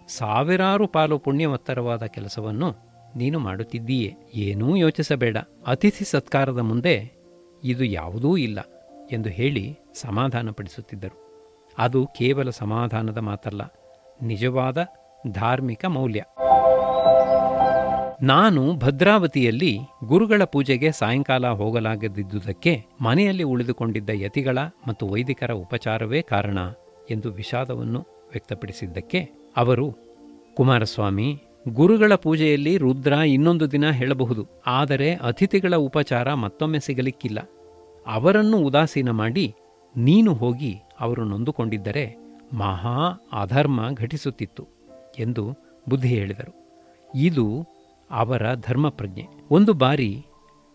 ಸಾವಿರಾರು ಪಾಲು ಪುಣ್ಯವತ್ತರವಾದ ಕೆಲಸವನ್ನು ನೀನು ಮಾಡುತ್ತಿದ್ದೀಯೇ. ಏನೂ ಯೋಚಿಸಬೇಡ. ಅತಿಥಿ ಸತ್ಕಾರದ ಮುಂದೆ ಇದು ಯಾವುದೂ ಇಲ್ಲ ಎಂದು ಹೇಳಿ ಸಮಾಧಾನಪಡಿಸುತ್ತಿದ್ದರು. ಅದು ಕೇವಲ ಸಮಾಧಾನದ ಮಾತಲ್ಲ, ನಿಜವಾದ ಧಾರ್ಮಿಕ ಮೌಲ್ಯ. ನಾನು ಭದ್ರಾವತಿಯಲ್ಲಿ ಗುರುಗಳ ಪೂಜೆಗೆ ಸಾಯಂಕಾಲ ಹೋಗಲಾಗದಿದ್ದುದಕ್ಕೆ ಮನೆಯಲ್ಲಿ ಉಳಿದುಕೊಂಡಿದ್ದ ಯತಿಗಳ ಮತ್ತು ವೈದಿಕರ ಉಪಚಾರವೇ ಕಾರಣ ಎಂದು ವಿಷಾದವನ್ನು ವ್ಯಕ್ತಪಡಿಸಿದ್ದಕ್ಕೆ ಅವರು, ಕುಮಾರಸ್ವಾಮಿ, ಗುರುಗಳ ಪೂಜೆಯಲ್ಲಿ ರುದ್ರ ಇನ್ನೊಂದು ದಿನ ಹೇಳಬಹುದು, ಆದರೆ ಅತಿಥಿಗಳ ಉಪಚಾರ ಮತ್ತೊಮ್ಮೆ ಸಿಗಲಿಕ್ಕಿಲ್ಲ. ಅವರನ್ನು ಉದಾಸೀನ ಮಾಡಿ ನೀನು ಹೋಗಿ ಅವರು ನೊಂದುಕೊಂಡಿದ್ದರೆ ಮಹಾ ಅಧರ್ಮ ಘಟಿಸುತ್ತಿತ್ತು ಎಂದು ಬುದ್ಧಿ ಹೇಳಿದರು. ಇದು ಅವರ ಧರ್ಮಪ್ರಜ್ಞೆ. ಒಂದು ಬಾರಿ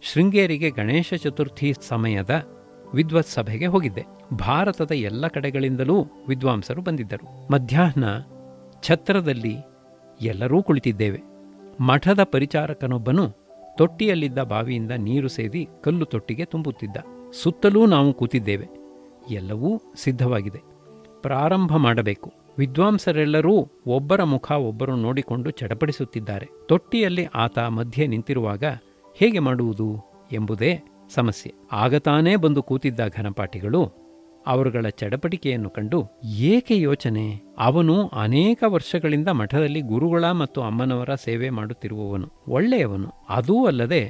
ಶೃಂಗೇರಿಗೆ ಗಣೇಶ ಚತುರ್ಥಿ ಸಮಯದ ವಿದ್ವತ್ ಸಭೆಗೆ ಹೋಗಿದ್ದೆ. ಭಾರತದ ಎಲ್ಲ ಕಡೆಗಳಿಂದಲೂ ವಿದ್ವಾಂಸರು ಬಂದಿದ್ದರು. ಮಧ್ಯಾಹ್ನ ಛತ್ರದಲ್ಲಿ ಎಲ್ಲರೂ ಕುಳಿತಿದ್ದೇವೆ. ಮಠದ ಪರಿಚಾರಕನೊಬ್ಬನು ತೊಟ್ಟಿಯಲ್ಲಿದ್ದ ಬಾವಿಯಿಂದ ನೀರು ಸೇದಿ ಕಲ್ಲು ತೊಟ್ಟಿಗೆ ತುಂಬುತ್ತಿದ್ದ. ಸುತ್ತಲೂ ನಾವು ಕೂತಿದ್ದೇವೆ. ಎಲ್ಲವೂ ಸಿದ್ಧವಾಗಿದೆ. ಪ್ರಾರಂಭ ಮಾಡಬೇಕು. ವಿದ್ವಾಂಸರೆಲ್ಲರೂ ಒಬ್ಬರ ಮುಖ ಒಬ್ಬರು ನೋಡಿಕೊಂಡು ಚಡಪಡಿಸುತ್ತಿದ್ದಾರೆ. ತೊಟ್ಟಿಯಲ್ಲಿ ಆತ ಮಧ್ಯೆ ನಿಂತಿರುವಾಗ ಹೇಗೆ ಮಾಡುವುದು ಎಂಬುದೇ ಸಮಸ್ಯೆ. ಆಗತಾನೇ ಬಂದು ಕೂತಿದ್ದ ಘನಪಾಠಿಗಳು ಅವರುಗಳ ಚಡಪಟಿಕೆಯನ್ನು ಕಂಡು, ಏಕೆ ಯೋಚನೆ, ಅವನು ಅನೇಕ ವರ್ಷಗಳಿಂದ ಮಠದಲ್ಲಿ ಗುರುಗಳ ಮತ್ತು ಅಮ್ಮನವರ ಸೇವೆ ಮಾಡುತ್ತಿರುವವನು, ಒಳ್ಳೆಯವನು. ಅದೂ ಅಲ್ಲದೆ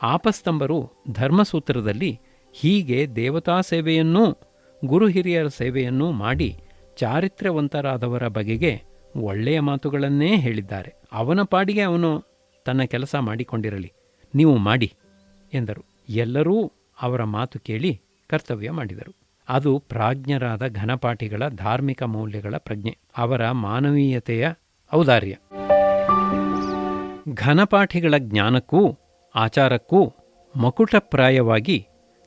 ಆಪಸ್ತಂಬರು ಧರ್ಮಸೂತ್ರದಲ್ಲಿ ಹೀಗೆ ದೇವತಾ ಸೇವೆಯನ್ನೂ ಗುರು ಹಿರಿಯರ ಸೇವೆಯನ್ನೂ ಮಾಡಿ ಚಾರಿತ್ರ್ಯವಂತರಾದವರ ಬಗೆಗೆ ಒಳ್ಳೆಯ ಮಾತುಗಳನ್ನೇ ಹೇಳಿದ್ದಾರೆ. ಅವನ ಪಾಡಿಗೆ ಅವನು ತನ್ನ ಕೆಲಸ ಮಾಡಿಕೊಂಡಿರಲಿ, ನೀವು ಮಾಡಿ ಎಂದರು. ಎಲ್ಲರೂ ಅವರ ಮಾತು ಕೇಳಿ ಕರ್ತವ್ಯ ಮಾಡಿದರು. ಅದು ಪ್ರಾಜ್ಞರಾದ ಘನಪಾಠಿಗಳ ಧಾರ್ಮಿಕ ಮೌಲ್ಯಗಳ ಪ್ರಜ್ಞೆ, ಅವರ ಮಾನವೀಯತೆಯ ಔದಾರ್ಯ. ಘನಪಾಠಿಗಳ ಜ್ಞಾನಕ್ಕೂ ಆಚಾರಕ್ಕೂ ಮಕುಟಪ್ರಾಯವಾಗಿ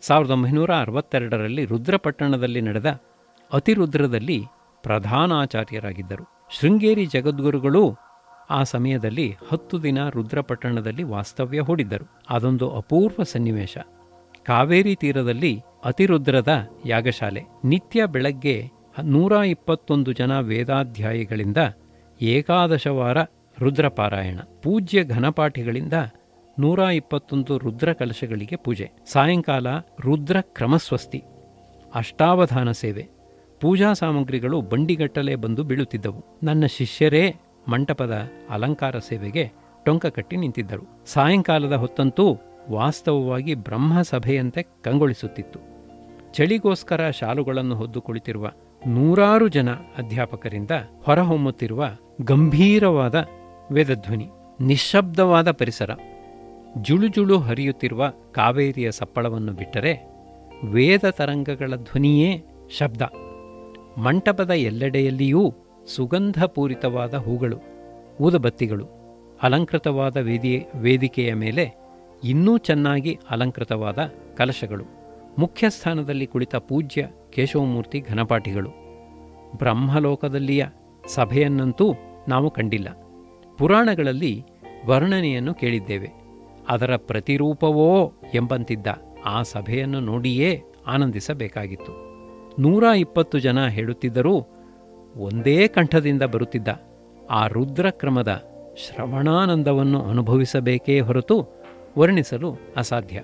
1962ರಲ್ಲಿ ರುದ್ರಪಟ್ಟಣದಲ್ಲಿ ನಡೆದ ಅತಿರುದ್ರದಲ್ಲಿ ಪ್ರಧಾನಾಚಾರ್ಯರಾಗಿದ್ದರು. ಶೃಂಗೇರಿ ಜಗದ್ಗುರುಗಳು ಆ ಸಮಯದಲ್ಲಿ 10 ದಿನ ರುದ್ರಪಟ್ಟಣದಲ್ಲಿ ವಾಸ್ತವ್ಯ ಹೂಡಿದ್ದರು. ಅದೊಂದು ಅಪೂರ್ವ ಸನ್ನಿವೇಶ. ಕಾವೇರಿ ತೀರದಲ್ಲಿ ಅತಿರುದ್ರದ ಯಾಗಶಾಲೆ. ನಿತ್ಯ ಬೆಳಗ್ಗೆ 121 ಜನ ವೇದಾಧ್ಯಾಯಿಗಳಿಂದ ಏಕಾದಶವಾರ ರುದ್ರಪಾರಾಯಣ. ಪೂಜ್ಯ ಘನಪಾಠಿಗಳಿಂದ 121 ರುದ್ರ ಕಲಶಗಳಿಗೆ ಪೂಜೆ. ಸಾಯಂಕಾಲ ರುದ್ರ ಕ್ರಮಸ್ವಸ್ತಿ, ಅಷ್ಟಾವಧಾನ ಸೇವೆ. ಪೂಜಾ ಸಾಮಗ್ರಿಗಳು ಬಂಡಿಗಟ್ಟಲೆ ಬಂದು ಬೀಳುತ್ತಿದ್ದವು. ನನ್ನ ಶಿಷ್ಯರೇ ಮಂಟಪದ ಅಲಂಕಾರ ಸೇವೆಗೆ ಟೊಂಕ ಕಟ್ಟಿ ನಿಂತಿದ್ದರು. ಸಾಯಂಕಾಲದ ಹೊತ್ತಂತೂ ವಾಸ್ತವವಾಗಿ ಬ್ರಹ್ಮಸಭೆಯಂತೆ ಕಂಗೊಳಿಸುತ್ತಿತ್ತು. ಚಳಿಗೋಸ್ಕರ ಶಾಲುಗಳನ್ನು ಹೊದ್ದು ಕುಳಿತಿರುವ 100 ಜನ ಅಧ್ಯಾಪಕರಿಂದ ಹೊರಹೊಮ್ಮುತ್ತಿರುವ ಗಂಭೀರವಾದ ವೇದಧ್ವನಿ, ನಿಶ್ಶಬ್ದವಾದ ಪರಿಸರ, ಜುಳುಜುಳು ಹರಿಯುತ್ತಿರುವ ಕಾವೇರಿಯ ಸಪ್ಪಳವನ್ನು ಬಿಟ್ಟರೆ ವೇದ ತರಂಗಗಳ ಧ್ವನಿಯೇ ಶಬ್ದ. ಮಂಟಪದ ಎಲ್ಲೆಡೆಯಲ್ಲಿಯೂ ಸುಗಂಧಪೂರಿತವಾದ ಹೂಗಳು, ಊದಬತ್ತಿಗಳು, ಅಲಂಕೃತವಾದ ವೇದಿಕೆಯ ಮೇಲೆ ಇನ್ನೂ ಚೆನ್ನಾಗಿ ಅಲಂಕೃತವಾದ ಕಲಶಗಳು, ಮುಖ್ಯಸ್ಥಾನದಲ್ಲಿ ಕುಳಿತ ಪೂಜ್ಯ ಕೇಶವಮೂರ್ತಿ ಘನಪಾಠಿಗಳು. ಬ್ರಹ್ಮಲೋಕದಲ್ಲಿಯ ಸಭೆಯನ್ನಂತೂ ನಾವು ಕಂಡಿಲ್ಲ. ಪುರಾಣಗಳಲ್ಲಿ ವರ್ಣನೆಯನ್ನು ಕೇಳಿದ್ದೇವೆ. ಅದರ ಪ್ರತಿರೂಪವೋ ಎಂಬಂತಿದ್ದ ಆ ಸಭೆಯನ್ನು ನೋಡಿಯೇ ಆನಂದಿಸಬೇಕಾಗಿತ್ತು. 120 ಜನ ಹೇಳುತ್ತಿದ್ದರೂ ಒಂದೇ ಕಂಠದಿಂದ ಬರುತ್ತಿದ್ದ ಆ ರುದ್ರಕ್ರಮದ ಶ್ರವಣಾನಂದವನ್ನು ಅನುಭವಿಸಬೇಕೇ ಹೊರತು ವರ್ಣಿಸಲು ಅಸಾಧ್ಯ.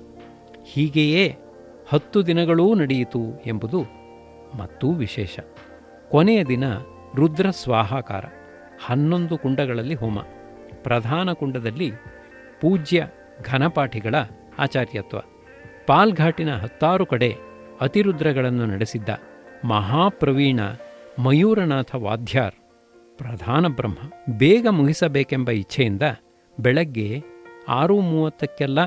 ಹೀಗೆಯೇ 10 ದಿನಗಳೂ ನಡೆಯಿತು ಎಂಬುದು ಮತ್ತೂ ವಿಶೇಷ. ಕೊನೆಯ ದಿನ ರುದ್ರ ಸ್ವಾಹಾಕಾರ. 11 ಕುಂಡಗಳಲ್ಲಿ ಹೋಮ. ಪ್ರಧಾನ ಕುಂಡದಲ್ಲಿ ಪೂಜ್ಯ ಘನಪಾಠಿಗಳ ಆಚಾರ್ಯತ್ವ. ಪಾಲ್ಘಾಟಿನ 10 ಕಡೆ ಅತಿರುದ್ರಗಳನ್ನು ನಡೆಸಿದ್ದ ಮಹಾಪ್ರವೀಣ ಮಯೂರನಾಥ ವಾದ್ಯಾರ್ ಪ್ರಧಾನ ಬ್ರಹ್ಮ. ಬೇಗ ಮುಗಿಸಬೇಕೆಂಬ ಇಚ್ಛೆಯಿಂದ ಬೆಳಗ್ಗೆ 6:30ಕ್ಕೆಲ್ಲ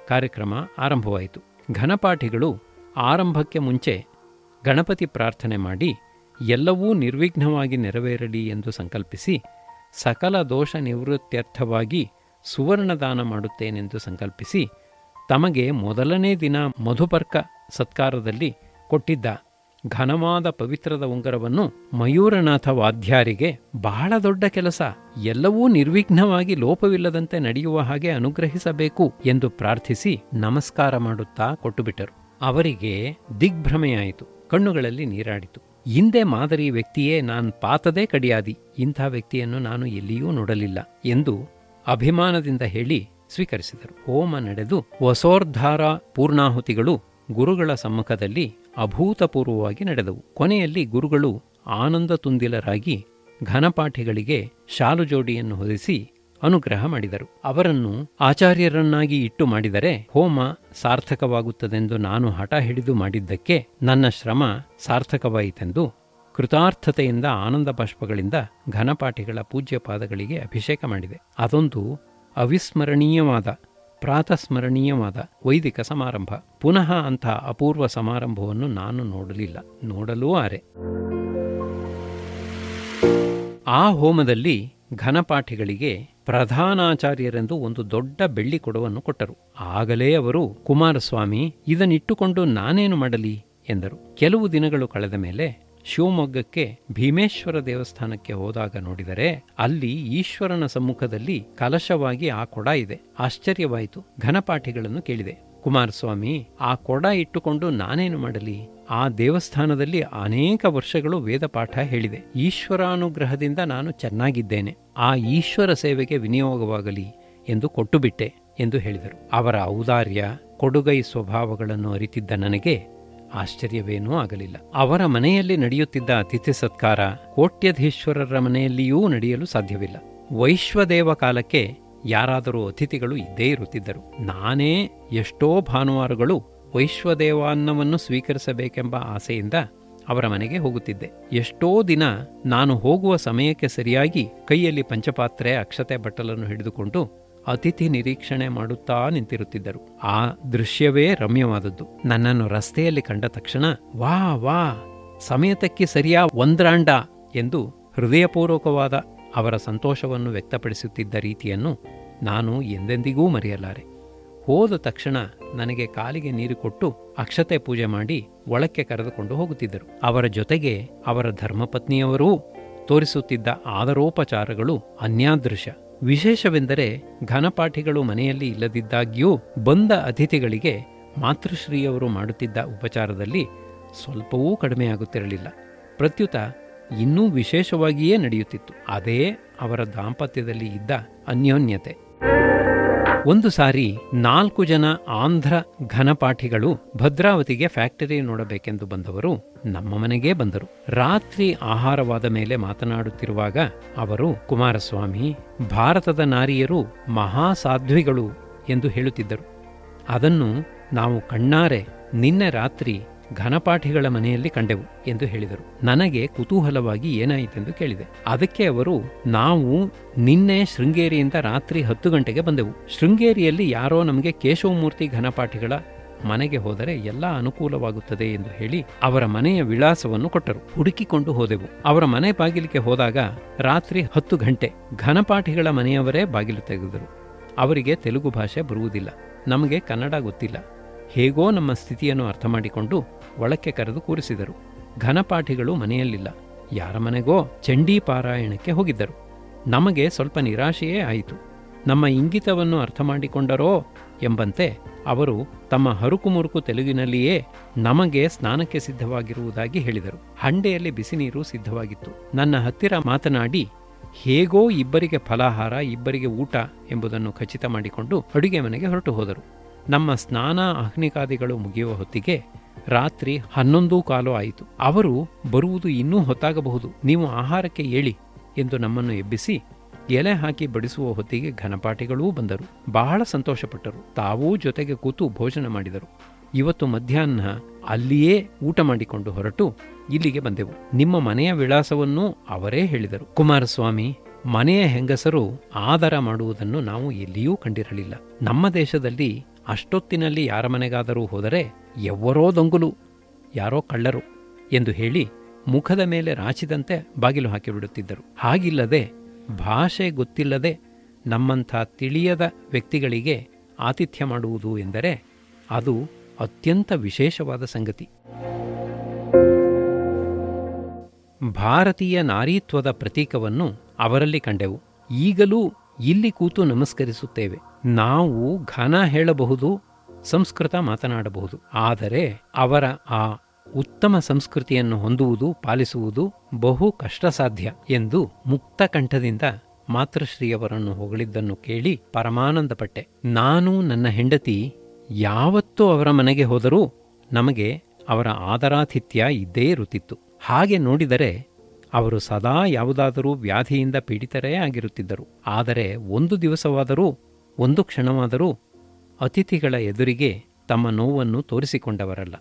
ಕಾರ್ಯಕ್ರಮ ಆರಂಭವಾಯಿತು. ಘನಪಾಠಿಗಳು ಆರಂಭಕ್ಕೆ ಮುಂಚೆ ಗಣಪತಿ ಪ್ರಾರ್ಥನೆ ಮಾಡಿ ಎಲ್ಲವೂ ನಿರ್ವಿಘ್ನವಾಗಿ ನೆರವೇರಲಿ ಎಂದು ಸಂಕಲ್ಪಿಸಿ ಸಕಲ ದೋಷ ನಿವೃತ್ತ್ಯರ್ಥವಾಗಿ ಸುವರ್ಣದಾನ ಮಾಡುತ್ತೇನೆಂದು ಸಂಕಲ್ಪಿಸಿ ತಮಗೆ ಮೊದಲನೇ ದಿನ ಮಧುಪರ್ಕ ಸತ್ಕಾರದಲ್ಲಿ ಕೊಟ್ಟಿದ್ದ ಘನವಾದ ಪವಿತ್ರದ ಉಂಗರವನ್ನು ಮಯೂರನಾಥ ವಾದ್ಯಾರಿಗೆ ಬಹಳ ದೊಡ್ಡ ಕೆಲಸ, ಎಲ್ಲವೂ ನಿರ್ವಿಘ್ನವಾಗಿ ಲೋಪವಿಲ್ಲದಂತೆ ನಡೆಯುವ ಹಾಗೆ ಅನುಗ್ರಹಿಸಬೇಕು ಎಂದು ಪ್ರಾರ್ಥಿಸಿ ನಮಸ್ಕಾರ ಮಾಡುತ್ತಾ ಕೊಟ್ಟುಬಿಟ್ಟರು. ಅವರಿಗೆ ದಿಗ್ಭ್ರಮೆಯಾಯಿತು, ಕಣ್ಣುಗಳಲ್ಲಿ ನೀರಾಡಿತು. ಹಿಂದೆ ಮಾದರಿ ವ್ಯಕ್ತಿಯೇ ನಾನ್ ಪಾತದೇ ಕಡಿಯಾದಿ, ಇಂಥ ವ್ಯಕ್ತಿಯನ್ನು ನಾನು ಎಲ್ಲಿಯೂ ನೋಡಲಿಲ್ಲ ಎಂದು ಅಭಿಮಾನದಿಂದ ಹೇಳಿ ಸ್ವೀಕರಿಸಿದರು. ಹೋಮ ನಡೆದು ವಸೋರ್ಧಾರ ಪೂರ್ಣಾಹುತಿಗಳು ಗುರುಗಳ ಸಮ್ಮುಖದಲ್ಲಿ ಅಭೂತಪೂರ್ವವಾಗಿ ನಡೆದವು. ಕೊನೆಯಲ್ಲಿ ಗುರುಗಳು ಆನಂದ ತುಂದಿಲರಾಗಿ ಘನಪಾಠಿಗಳಿಗೆ ಶಾಲು ಜೋಡಿಯನ್ನು ಹೊದಿಸಿ ಅನುಗ್ರಹ ಮಾಡಿದರು. ಅವರನ್ನು ಆಚಾರ್ಯರನ್ನಾಗಿ ಇಟ್ಟು ಮಾಡಿದರೆ ಹೋಮ ಸಾರ್ಥಕವಾಗುತ್ತದೆಂದು ನಾನು ಹಠ ಹಿಡಿದು ಮಾಡಿದ್ದಕ್ಕೆ ನನ್ನ ಶ್ರಮ ಸಾರ್ಥಕವಾಯಿತೆಂದು ಕೃತಾರ್ಥತೆಯಿಂದ ಆನಂದ ಬಾಷ್ಪಗಳಿಂದ ಘನಪಾಠಿಗಳ ಪೂಜ್ಯ ಪಾದಗಳಿಗೆ ಅಭಿಷೇಕ ಮಾಡಿದೆ. ಅದೊಂದು ಅವಿಸ್ಮರಣೀಯವಾದ ಪ್ರಾತಸ್ಮರಣೀಯವಾದ ವೈದಿಕ ಸಮಾರಂಭ. ಪುನಃ ಅಂಥ ಅಪೂರ್ವ ಸಮಾರಂಭವನ್ನು ನಾನು ನೋಡಲಿಲ್ಲ, ನೋಡಲೂ ಆರೆ. ಆ ಹೋಮದಲ್ಲಿ ಘನಪಾಠಿಗಳಿಗೆ ಪ್ರಧಾನಾಚಾರ್ಯರೆಂದು ಒಂದು ದೊಡ್ಡ ಬೆಳ್ಳಿ ಕೊಡವನ್ನು ಕೊಟ್ಟರು. ಆಗಲೇ ಅವರು, ಕುಮಾರಸ್ವಾಮಿ, ಇದನ್ನಿಟ್ಟುಕೊಂಡು ನಾನೇನು ಮಾಡಲಿ ಎಂದರು. ಕೆಲವು ದಿನಗಳು ಕಳೆದ ಮೇಲೆ ಶಿವಮೊಗ್ಗಕ್ಕೆ ಭೀಮೇಶ್ವರ ದೇವಸ್ಥಾನಕ್ಕೆ ಹೋದಾಗ ನೋಡಿದರೆ ಅಲ್ಲಿ ಈಶ್ವರನ ಸಮ್ಮುಖದಲ್ಲಿ ಕಲಶವಾಗಿ ಆ ಕೊಡ ಇದೆ. ಆಶ್ಚರ್ಯವಾಯಿತು. ಘನಪಾಠಿಗಳನ್ನು ಕೇಳಿದೆ, ಕುಮಾರಸ್ವಾಮಿ, ಆ ಕೊಡ ಇಟ್ಟುಕೊಂಡು ನಾನೇನು ಮಾಡಲಿ? ಆ ದೇವಸ್ಥಾನದಲ್ಲಿ ಅನೇಕ ವರ್ಷಗಳು ವೇದ ಪಾಠ ಹೇಳಿದೆ. ಈಶ್ವರಾನುಗ್ರಹದಿಂದ ನಾನು ಚೆನ್ನಾಗಿದ್ದೇನೆ. ಆ ಈಶ್ವರ ಸೇವೆಗೆ ವಿನಿಯೋಗವಾಗಲಿ ಎಂದು ಕೊಟ್ಟುಬಿಟ್ಟೆ ಎಂದು ಹೇಳಿದರು. ಅವರ ಔದಾರ್ಯ, ಕೊಡುಗೈ ಸ್ವಭಾವಗಳನ್ನು ಅರಿತಿದ್ದ ನನಗೆ ಆಶ್ಚರ್ಯವೇನೂ ಆಗಲಿಲ್ಲ. ಅವರ ಮನೆಯಲ್ಲಿ ನಡೆಯುತ್ತಿದ್ದ ಅತಿಥಿ ಸತ್ಕಾರ ಕೋಟ್ಯಧೀಶ್ವರರ ಮನೆಯಲ್ಲಿಯೂ ನಡೆಯಲು ಸಾಧ್ಯವಿಲ್ಲ. ವೈಶ್ವದೇವ ಕಾಲಕ್ಕೆ ಯಾರಾದರೂ ಅತಿಥಿಗಳು ಇದ್ದೇ ಇರುತ್ತಿದ್ದರು. ನಾನೇ ಎಷ್ಟೋ ಭಾನುವಾರಗಳು ವೈಶ್ವದೇವಾನ್ನವನ್ನು ಸ್ವೀಕರಿಸಬೇಕೆಂಬ ಆಸೆಯಿಂದ ಅವರ ಮನೆಗೆ ಹೋಗುತ್ತಿದ್ದೆ. ಎಷ್ಟೋ ದಿನ ನಾನು ಹೋಗುವ ಸಮಯಕ್ಕೆ ಸರಿಯಾಗಿ ಕೈಯಲ್ಲಿ ಪಂಚಪಾತ್ರೆ, ಅಕ್ಷತೆ, ಬಟ್ಟಲನ್ನು ಹಿಡಿದುಕೊಂಡು ಅತಿಥಿ ನಿರೀಕ್ಷಣೆ ಮಾಡುತ್ತಾ ನಿಂತಿರುತ್ತಿದ್ದರು. ಆ ದೃಶ್ಯವೇ ರಮ್ಯವಾದದ್ದು. ನನ್ನನ್ನು ರಸ್ತೆಯಲ್ಲಿ ಕಂಡ ತಕ್ಷಣ ವಾ ವಾ, ಸಮಯತಕ್ಕಿ ಸರಿಯಾ ಒಂದ್ರಾಂಡ ಎಂದು ಹೃದಯಪೂರ್ವಕವಾದ ಅವರ ಸಂತೋಷವನ್ನು ವ್ಯಕ್ತಪಡಿಸುತ್ತಿದ್ದ ರೀತಿಯನ್ನು ನಾನು ಎಂದೆಂದಿಗೂ ಮರೆಯಲಾರೆ. ಹೋದ ತಕ್ಷಣ ನನಗೆ ಕಾಲಿಗೆ ನೀರು ಕೊಟ್ಟು ಅಕ್ಷತೆ ಪೂಜೆ ಮಾಡಿ ಒಳಕ್ಕೆ ಕರೆದುಕೊಂಡು ಹೋಗುತ್ತಿದ್ದರು. ಅವರ ಜೊತೆಗೆ ಅವರ ಧರ್ಮಪತ್ನಿಯವರೂ ತೋರಿಸುತ್ತಿದ್ದ ಆದರೋಪಚಾರಗಳು ಅನ್ಯಾದೃಶ. ವಿಶೇಷವೆಂದರೆ ಘನಪಾಠಿಗಳು ಮನೆಯಲ್ಲಿ ಇಲ್ಲದಿದ್ದಾಗ್ಯೂ ಬಂದ ಅತಿಥಿಗಳಿಗೆ ಮಾತೃಶ್ರೀಯವರು ಮಾಡುತ್ತಿದ್ದ ಉಪಚಾರದಲ್ಲಿ ಸ್ವಲ್ಪವೂ ಕಡಿಮೆಯಾಗುತ್ತಿರಲಿಲ್ಲ. ಪ್ರತ್ಯುತ ಇನ್ನೂ ವಿಶೇಷವಾಗಿಯೇ ನಡೆಯುತ್ತಿತ್ತು. ಅದೇ ಅವರ ದಾಂಪತ್ಯದಲ್ಲಿ ಇದ್ದ ಅನ್ಯೋನ್ಯತೆ. ಒಂದು ಸಾರಿ 4 ಜನ ಆಂಧ್ರ ಘನಪಾಠಿಗಳು ಭದ್ರಾವತಿಗೆ ಫ್ಯಾಕ್ಟರಿ ನೋಡಬೇಕೆಂದು ಬಂದವರು ನಮ್ಮ ಮನೆಗೇ ಬಂದರು. ರಾತ್ರಿ ಆಹಾರವಾದ ಮೇಲೆ ಮಾತನಾಡುತ್ತಿರುವಾಗ ಅವರು, ಕುಮಾರಸ್ವಾಮಿ, ಭಾರತದ ನಾರಿಯರು ಮಹಾಸಾಧ್ವಿಗಳು ಎಂದು ಹೇಳುತ್ತಿದ್ದರು. ಅದನ್ನು ನಾವು ಕಣ್ಣಾರೆ ನಿನ್ನೆ ರಾತ್ರಿ ಘನಪಾಠಿಗಳ ಮನೆಯಲ್ಲಿ ಕಂಡೆವು ಎಂದು ಹೇಳಿದರು. ನನಗೆ ಕುತೂಹಲವಾಗಿ ಏನಾಯಿತೆಂದು ಕೇಳಿದೆ. ಅದಕ್ಕೆ ಅವರು, ನಾವು ನಿನ್ನೆ ಶೃಂಗೇರಿಯಿಂದ ರಾತ್ರಿ 10 ಗಂಟೆಗೆ ಬಂದೆವು. ಶೃಂಗೇರಿಯಲ್ಲಿ ಯಾರೋ ನಮಗೆ ಕೇಶವಮೂರ್ತಿ ಘನಪಾಠಿಗಳ ಮನೆಗೆ ಹೋದರೆ ಎಲ್ಲ ಅನುಕೂಲವಾಗುತ್ತದೆ ಎಂದು ಹೇಳಿ ಅವರ ಮನೆಯ ವಿಳಾಸವನ್ನು ಕೊಟ್ಟರು. ಹುಡುಕಿಕೊಂಡು ಹೋದೆವು. ಅವರ ಮನೆ ಬಾಗಿಲಿಗೆ ಹೋದಾಗ ರಾತ್ರಿ 10 ಗಂಟೆ. ಘನಪಾಠಿಗಳ ಮನೆಯವರೇ ಬಾಗಿಲು ತೆಗೆದರು. ಅವರಿಗೆ ತೆಲುಗು ಭಾಷೆ ಬರುವುದಿಲ್ಲ, ನಮಗೆ ಕನ್ನಡ ಗೊತ್ತಿಲ್ಲ. ಹೇಗೋ ನಮ್ಮ ಸ್ಥಿತಿಯನ್ನು ಅರ್ಥ ಮಾಡಿಕೊಂಡು ಒಳಕ್ಕೆ ಕರೆದು ಕೂರಿಸಿದರು. ಘನಪಾಠಿಗಳು ಮನೆಯಲ್ಲಿಲ್ಲ. ಯಾರ ಮನೆಗೋ ಚಂಡೀ ಪಾರಾಯಣಕ್ಕೆ ಹೋಗಿದ್ದರು. ನಮಗೆ ಸ್ವಲ್ಪ ನಿರಾಶೆಯೇ ಆಯಿತು. ನಮ್ಮ ಇಂಗಿತವನ್ನು ಅರ್ಥ ಮಾಡಿಕೊಂಡರೋ ಎಂಬಂತೆ ಅವರು ತಮ್ಮ ಹರುಕುಮುರುಕು ತೆಲುಗಿನಲ್ಲಿಯೇ ನಮಗೆ ಸ್ನಾನಕ್ಕೆ ಸಿದ್ಧವಾಗಿರುವುದಾಗಿ ಹೇಳಿದರು. ಹಂಡೆಯಲ್ಲಿ ಬಿಸಿ ನೀರು ಸಿದ್ಧವಾಗಿತ್ತು. ನನ್ನ ಹತ್ತಿರ ಮಾತನಾಡಿ ಹೇಗೋ ಇಬ್ಬರಿಗೆ ಫಲಾಹಾರ, ಇಬ್ಬರಿಗೆ ಊಟ ಎಂಬುದನ್ನು ಖಚಿತ ಮಾಡಿಕೊಂಡು ಅಡುಗೆ ಮನೆಗೆ ಹೊರಟು ಹೋದರು. ನಮ್ಮ ಸ್ನಾನ ಅಹ್ನಿಕಾದಿಗಳು ಮುಗಿಯುವ ಹೊತ್ತಿಗೆ ರಾತ್ರಿ 11:15 ಆಯಿತು. ಅವರು ಬರುವುದು ಇನ್ನೂ ಹೊತ್ತಾಗಬಹುದು, ನೀವು ಆಹಾರಕ್ಕೆ ಏಳಿ ಎಂದು ನಮ್ಮನ್ನು ಎಬ್ಬಿಸಿ ಎಲೆ ಹಾಕಿ ಬಡಿಸುವ ಹೊತ್ತಿಗೆ ಘನಪಾಠಿಗಳೂ ಬಂದರು. ಬಹಳ ಸಂತೋಷಪಟ್ಟರು. ತಾವೂ ಜೊತೆಗೆ ಕೂತು ಭೋಜನ ಮಾಡಿದರು. ಇವತ್ತು ಮಧ್ಯಾಹ್ನ ಅಲ್ಲಿಯೇ ಊಟ ಮಾಡಿಕೊಂಡು ಹೊರಟು ಇಲ್ಲಿಗೆ ಬಂದೆವು. ನಿಮ್ಮ ಮನೆಯ ವಿಳಾಸವನ್ನೂ ಅವರೇ ಹೇಳಿದರು. ಕುಮಾರಸ್ವಾಮಿ, ಮನೆಯ ಹೆಂಗಸರು ಆದರ ಮಾಡುವುದನ್ನು ನಾವು ಎಲ್ಲಿಯೂ ಕಂಡಿರಲಿಲ್ಲ. ನಮ್ಮ ದೇಶದಲ್ಲಿ ಅಷ್ಟೊತ್ತಿನಲ್ಲಿ ಯಾರ ಮನೆಗಾದರೂ ಹೋದರೆ ಎವ್ವರೋ ದೊಂಗುಲು, ಯಾರೋ ಕಳ್ಳರು ಎಂದು ಹೇಳಿ ಮುಖದ ಮೇಲೆ ರಾಚಿದಂತೆ ಬಾಗಿಲು ಹಾಕಿಬಿಡುತ್ತಿದ್ದರು. ಹಾಗಿಲ್ಲದೆ ಭಾಷೆ ಗೊತ್ತಿಲ್ಲದೆ ನಮ್ಮಂಥ ತಿಳಿಯದ ವ್ಯಕ್ತಿಗಳಿಗೆ ಆತಿಥ್ಯ ಮಾಡುವುದು ಎಂದರೆ ಅದು ಅತ್ಯಂತ ವಿಶೇಷವಾದ ಸಂಗತಿ. ಭಾರತೀಯ ನಾರೀತ್ವದ ಪ್ರತೀಕವನ್ನು ಅವರಲ್ಲಿ ಕಂಡೆವು. ಈಗಲೂ ಇಲ್ಲಿ ಕೂತು ನಮಸ್ಕರಿಸುತ್ತೇವೆ. ನಾವು ಘನ ಹೇಳಬಹುದು, ಸಂಸ್ಕೃತ ಮಾತನಾಡಬಹುದು. ಆದರೆ ಅವರ ಆ ಉತ್ತಮ ಸಂಸ್ಕೃತಿಯನ್ನು ಹೊಂದುವುದು, ಪಾಲಿಸುವುದು ಬಹು ಕಷ್ಟ ಸಾಧ್ಯ ಎಂದು ಮುಕ್ತ ಕಂಠದಿಂದ ಮಾತೃಶ್ರೀಯವರನ್ನು ಹೊಗಳಿದ್ದನ್ನು ಕೇಳಿ ಪರಮಾನಂದಪಟ್ಟೆ. ನಾನು ನನ್ನ ಹೆಂಡತಿ ಯಾವತ್ತೂ ಅವರ ಮನೆಗೆ ಹೋದರೂ ನಮಗೆ ಅವರ ಆದರಾತಿಥ್ಯ ಇದ್ದೇ ಇರುತ್ತಿತ್ತು. ಹಾಗೆ ನೋಡಿದರೆ ಅವರು ಸದಾ ಯಾವುದಾದರೂ ವ್ಯಾಧಿಯಿಂದ ಪೀಡಿತರೇ ಆಗಿರುತ್ತಿದ್ದರು. ಆದರೆ ಒಂದು ದಿವಸವಾದರೂ, ಒಂದು ಕ್ಷಣವಾದರೂ ಅತಿಥಿಗಳ ಎದುರಿಗೆ ತಮ್ಮ ನೋವನ್ನು ತೋರಿಸಿಕೊಂಡವರಲ್ಲ.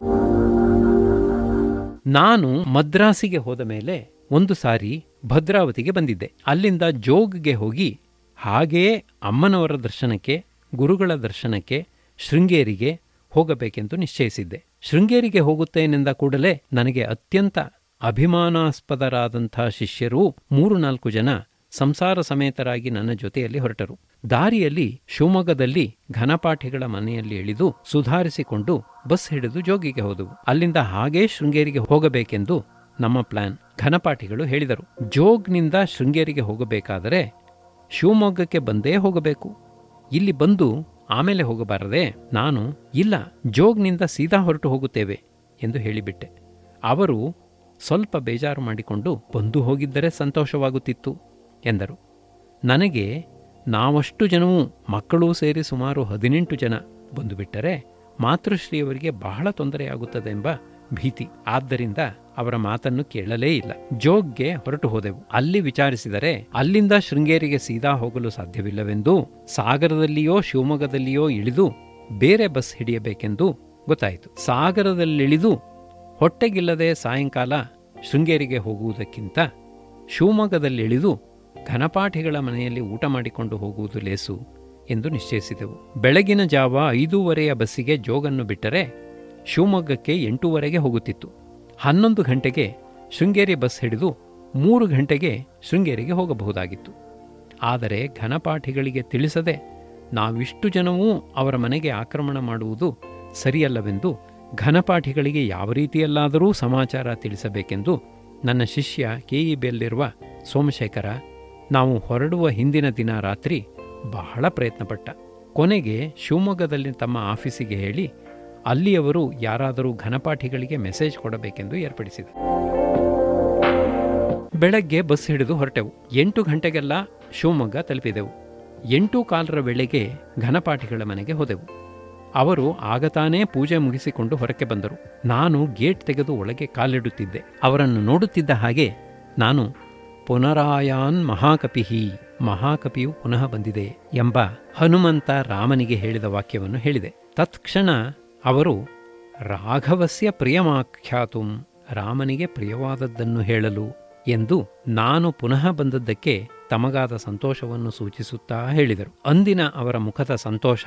ನಾನು ಮದ್ರಾಸಿಗೆ ಹೋದ ಮೇಲೆ ಒಂದು ಸಾರಿ ಭದ್ರಾವತಿಗೆ ಬಂದಿದ್ದೆ. ಅಲ್ಲಿಂದ ಜೋಗ್ಗೆ ಹೋಗಿ ಹಾಗೆಯೇ ಅಮ್ಮನವರ ದರ್ಶನಕ್ಕೆ, ಗುರುಗಳ ದರ್ಶನಕ್ಕೆ ಶೃಂಗೇರಿಗೆ ಹೋಗಬೇಕೆಂದು ನಿಶ್ಚಯಿಸಿದ್ದೆ. ಶೃಂಗೇರಿಗೆ ಹೋಗುತ್ತೇನೆಂದ ಕೂಡಲೇ ನನಗೆ ಅತ್ಯಂತ ಅಭಿಮಾನಾಸ್ಪದರಾದಂಥ ಶಿಷ್ಯರೂ 3-4 ಜನ ಸಂಸಾರ ಸಮೇತರಾಗಿ ನನ್ನ ಜೊತೆಯಲ್ಲಿ ಹೊರಟರು. ದಾರಿಯಲ್ಲಿ ಶಿವಮೊಗ್ಗದಲ್ಲಿ ಘನಪಾಠಿಗಳ ಮನೆಯಲ್ಲಿ ಇಳಿದು ಸುಧಾರಿಸಿಕೊಂಡು ಬಸ್ ಹಿಡಿದು ಜೋಗಿಗೆ ಹೋದವು. ಅಲ್ಲಿಂದ ಹಾಗೇ ಶೃಂಗೇರಿಗೆ ಹೋಗಬೇಕೆಂದು ನಮ್ಮ ಪ್ಲಾನ್. ಘನಪಾಠಿಗಳು ಹೇಳಿದರು, ಜೋಗ್ನಿಂದ ಶೃಂಗೇರಿಗೆ ಹೋಗಬೇಕಾದರೆ ಶಿವಮೊಗ್ಗಕ್ಕೆ ಬಂದೇ ಹೋಗಬೇಕು, ಇಲ್ಲಿ ಬಂದು ಆಮೇಲೆ ಹೋಗಬಾರದೆ? ನಾನು ಇಲ್ಲ, ಜೋಗ್ನಿಂದ ಸೀದಾ ಹೊರಟು ಹೋಗುತ್ತೇವೆ ಎಂದು ಹೇಳಿಬಿಟ್ಟೆ. ಅವರು ಸ್ವಲ್ಪ ಬೇಜಾರು ಮಾಡಿಕೊಂಡು ಬಂದು ಹೋಗಿದ್ದರೆ ಸಂತೋಷವಾಗುತ್ತಿತ್ತು ಎಂದರು. ನನಗೆ ನಾವಷ್ಟು ಜನವೂ ಮಕ್ಕಳೂ ಸೇರಿ ಸುಮಾರು 18 ಜನ ಬಂದುಬಿಟ್ಟರೆ ಮಾತೃಶ್ರೀಯವರಿಗೆ ಬಹಳ ತೊಂದರೆಯಾಗುತ್ತದೆಂಬ ಭೀತಿ. ಆದ್ದರಿಂದ ಅವರ ಮಾತನ್ನು ಕೇಳಲೇ ಇಲ್ಲ. ಜೋಗ್ಗೆ ಹೊರಟು ಹೋದೆವು. ಅಲ್ಲಿ ವಿಚಾರಿಸಿದರೆ ಅಲ್ಲಿಂದ ಶೃಂಗೇರಿಗೆ ಸೀದಾ ಹೋಗಲು ಸಾಧ್ಯವಿಲ್ಲವೆಂದು, ಸಾಗರದಲ್ಲಿಯೋ ಶಿವಮೊಗ್ಗದಲ್ಲಿಯೋ ಇಳಿದು ಬೇರೆ ಬಸ್ ಹಿಡಿಯಬೇಕೆಂದು ಗೊತ್ತಾಯಿತು. ಸಾಗರದಲ್ಲಿಳಿದು ಹೊಟ್ಟೆಗಿಲ್ಲದೆ ಸಾಯಂಕಾಲ ಶೃಂಗೇರಿಗೆ ಹೋಗುವುದಕ್ಕಿಂತ ಶಿವಮೊಗ್ಗದಲ್ಲಿಳಿದು ಘನಪಾಠಿಗಳ ಮನೆಯಲ್ಲಿ ಊಟ ಮಾಡಿಕೊಂಡು ಹೋಗುವುದು ಲೇಸು ಎಂದು ನಿಶ್ಚಯಿಸಿದೆವು. ಬೆಳಗಿನ ಜಾವ 5:30 ಬಸ್ಸಿಗೆ ಜೋಗನ್ನು ಬಿಟ್ಟರೆ ಶಿವಮೊಗ್ಗಕ್ಕೆ 8:00 ಹೋಗುತ್ತಿತ್ತು. 11 ಗಂಟೆಗೆ ಶೃಂಗೇರಿ ಬಸ್ ಹಿಡಿದು 3 ಗಂಟೆಗೆ ಶೃಂಗೇರಿಗೆ ಹೋಗಬಹುದಾಗಿತ್ತು. ಆದರೆ ಘನಪಾಠಿಗಳಿಗೆ ತಿಳಿಸದೆ ನಾವಿಷ್ಟು ಜನವೂ ಅವರ ಮನೆಗೆ ಆಕ್ರಮಣ ಮಾಡುವುದು ಸರಿಯಲ್ಲವೆಂದು ಘನಪಾಠಿಗಳಿಗೆ ಯಾವ ರೀತಿಯಲ್ಲಾದರೂ ಸಮಾಚಾರ ತಿಳಿಸಬೇಕೆಂದು ನನ್ನ ಶಿಷ್ಯ KEBಯಲ್ಲಿರುವ ಸೋಮಶೇಖರ ನಾವು ಹೊರಡುವ ಹಿಂದಿನ ದಿನ ರಾತ್ರಿ ಬಹಳ ಪ್ರಯತ್ನಪಟ್ಟ. ಕೊನೆಗೆ ಶಿವಮೊಗ್ಗದಲ್ಲಿ ತಮ್ಮ ಆಫೀಸಿಗೆ ಹೇಳಿ ಅಲ್ಲಿಯವರು ಯಾರಾದರೂ ಘನಪಾಠಿಗಳಿಗೆ ಮೆಸೇಜ್ ಕೊಡಬೇಕೆಂದು ಏರ್ಪಡಿಸಿದ. ಬೆಳಗ್ಗೆ ಬಸ್ ಹಿಡಿದು ಹೊರಟೆವು. 8 ಗಂಟೆಗೆಲ್ಲ ಶಿವಮೊಗ್ಗ ತಲುಪಿದೆವು. 8:15 ವೇಳೆಗೆ ಘನಪಾಠಿಗಳ ಮನೆಗೆ ಹೋದೆವು. ಅವರು ಆಗತಾನೇ ಪೂಜೆ ಮುಗಿಸಿಕೊಂಡು ಹೊರಕ್ಕೆ ಬಂದರು. ನಾನು ಗೇಟ್ ತೆಗೆದು ಒಳಗೆ ಕಾಲಿಡುತ್ತಿದ್ದೆ. ಅವರನ್ನು ನೋಡುತ್ತಿದ್ದ ಹಾಗೆ ನಾನು ಪುನರಾಯಾನ್ ಮಹಾಕಪಿಹಿ, ಮಹಾಕಪಿಯು ಪುನಃ ಬಂದಿದೆ ಎಂಬ ಹನುಮಂತ ರಾಮನಿಗೆ ಹೇಳಿದ ವಾಕ್ಯವನ್ನು ಹೇಳಿದೆ. ತತ್ಕ್ಷಣ ಅವರು ರಾಘವಸ್ಯ ಪ್ರಿಯಮಾಖ್ಯಾತುಂ, ರಾಮನಿಗೆ ಪ್ರಿಯವಾದದ್ದನ್ನು ಹೇಳಲು ಎಂದು ನಾನು ಪುನಃ ಬಂದದ್ದಕ್ಕೆ ತಮಗಾದ ಸಂತೋಷವನ್ನು ಸೂಚಿಸುತ್ತಾ ಹೇಳಿದರು. ಅಂದಿನ ಅವರ ಮುಖದ ಸಂತೋಷ,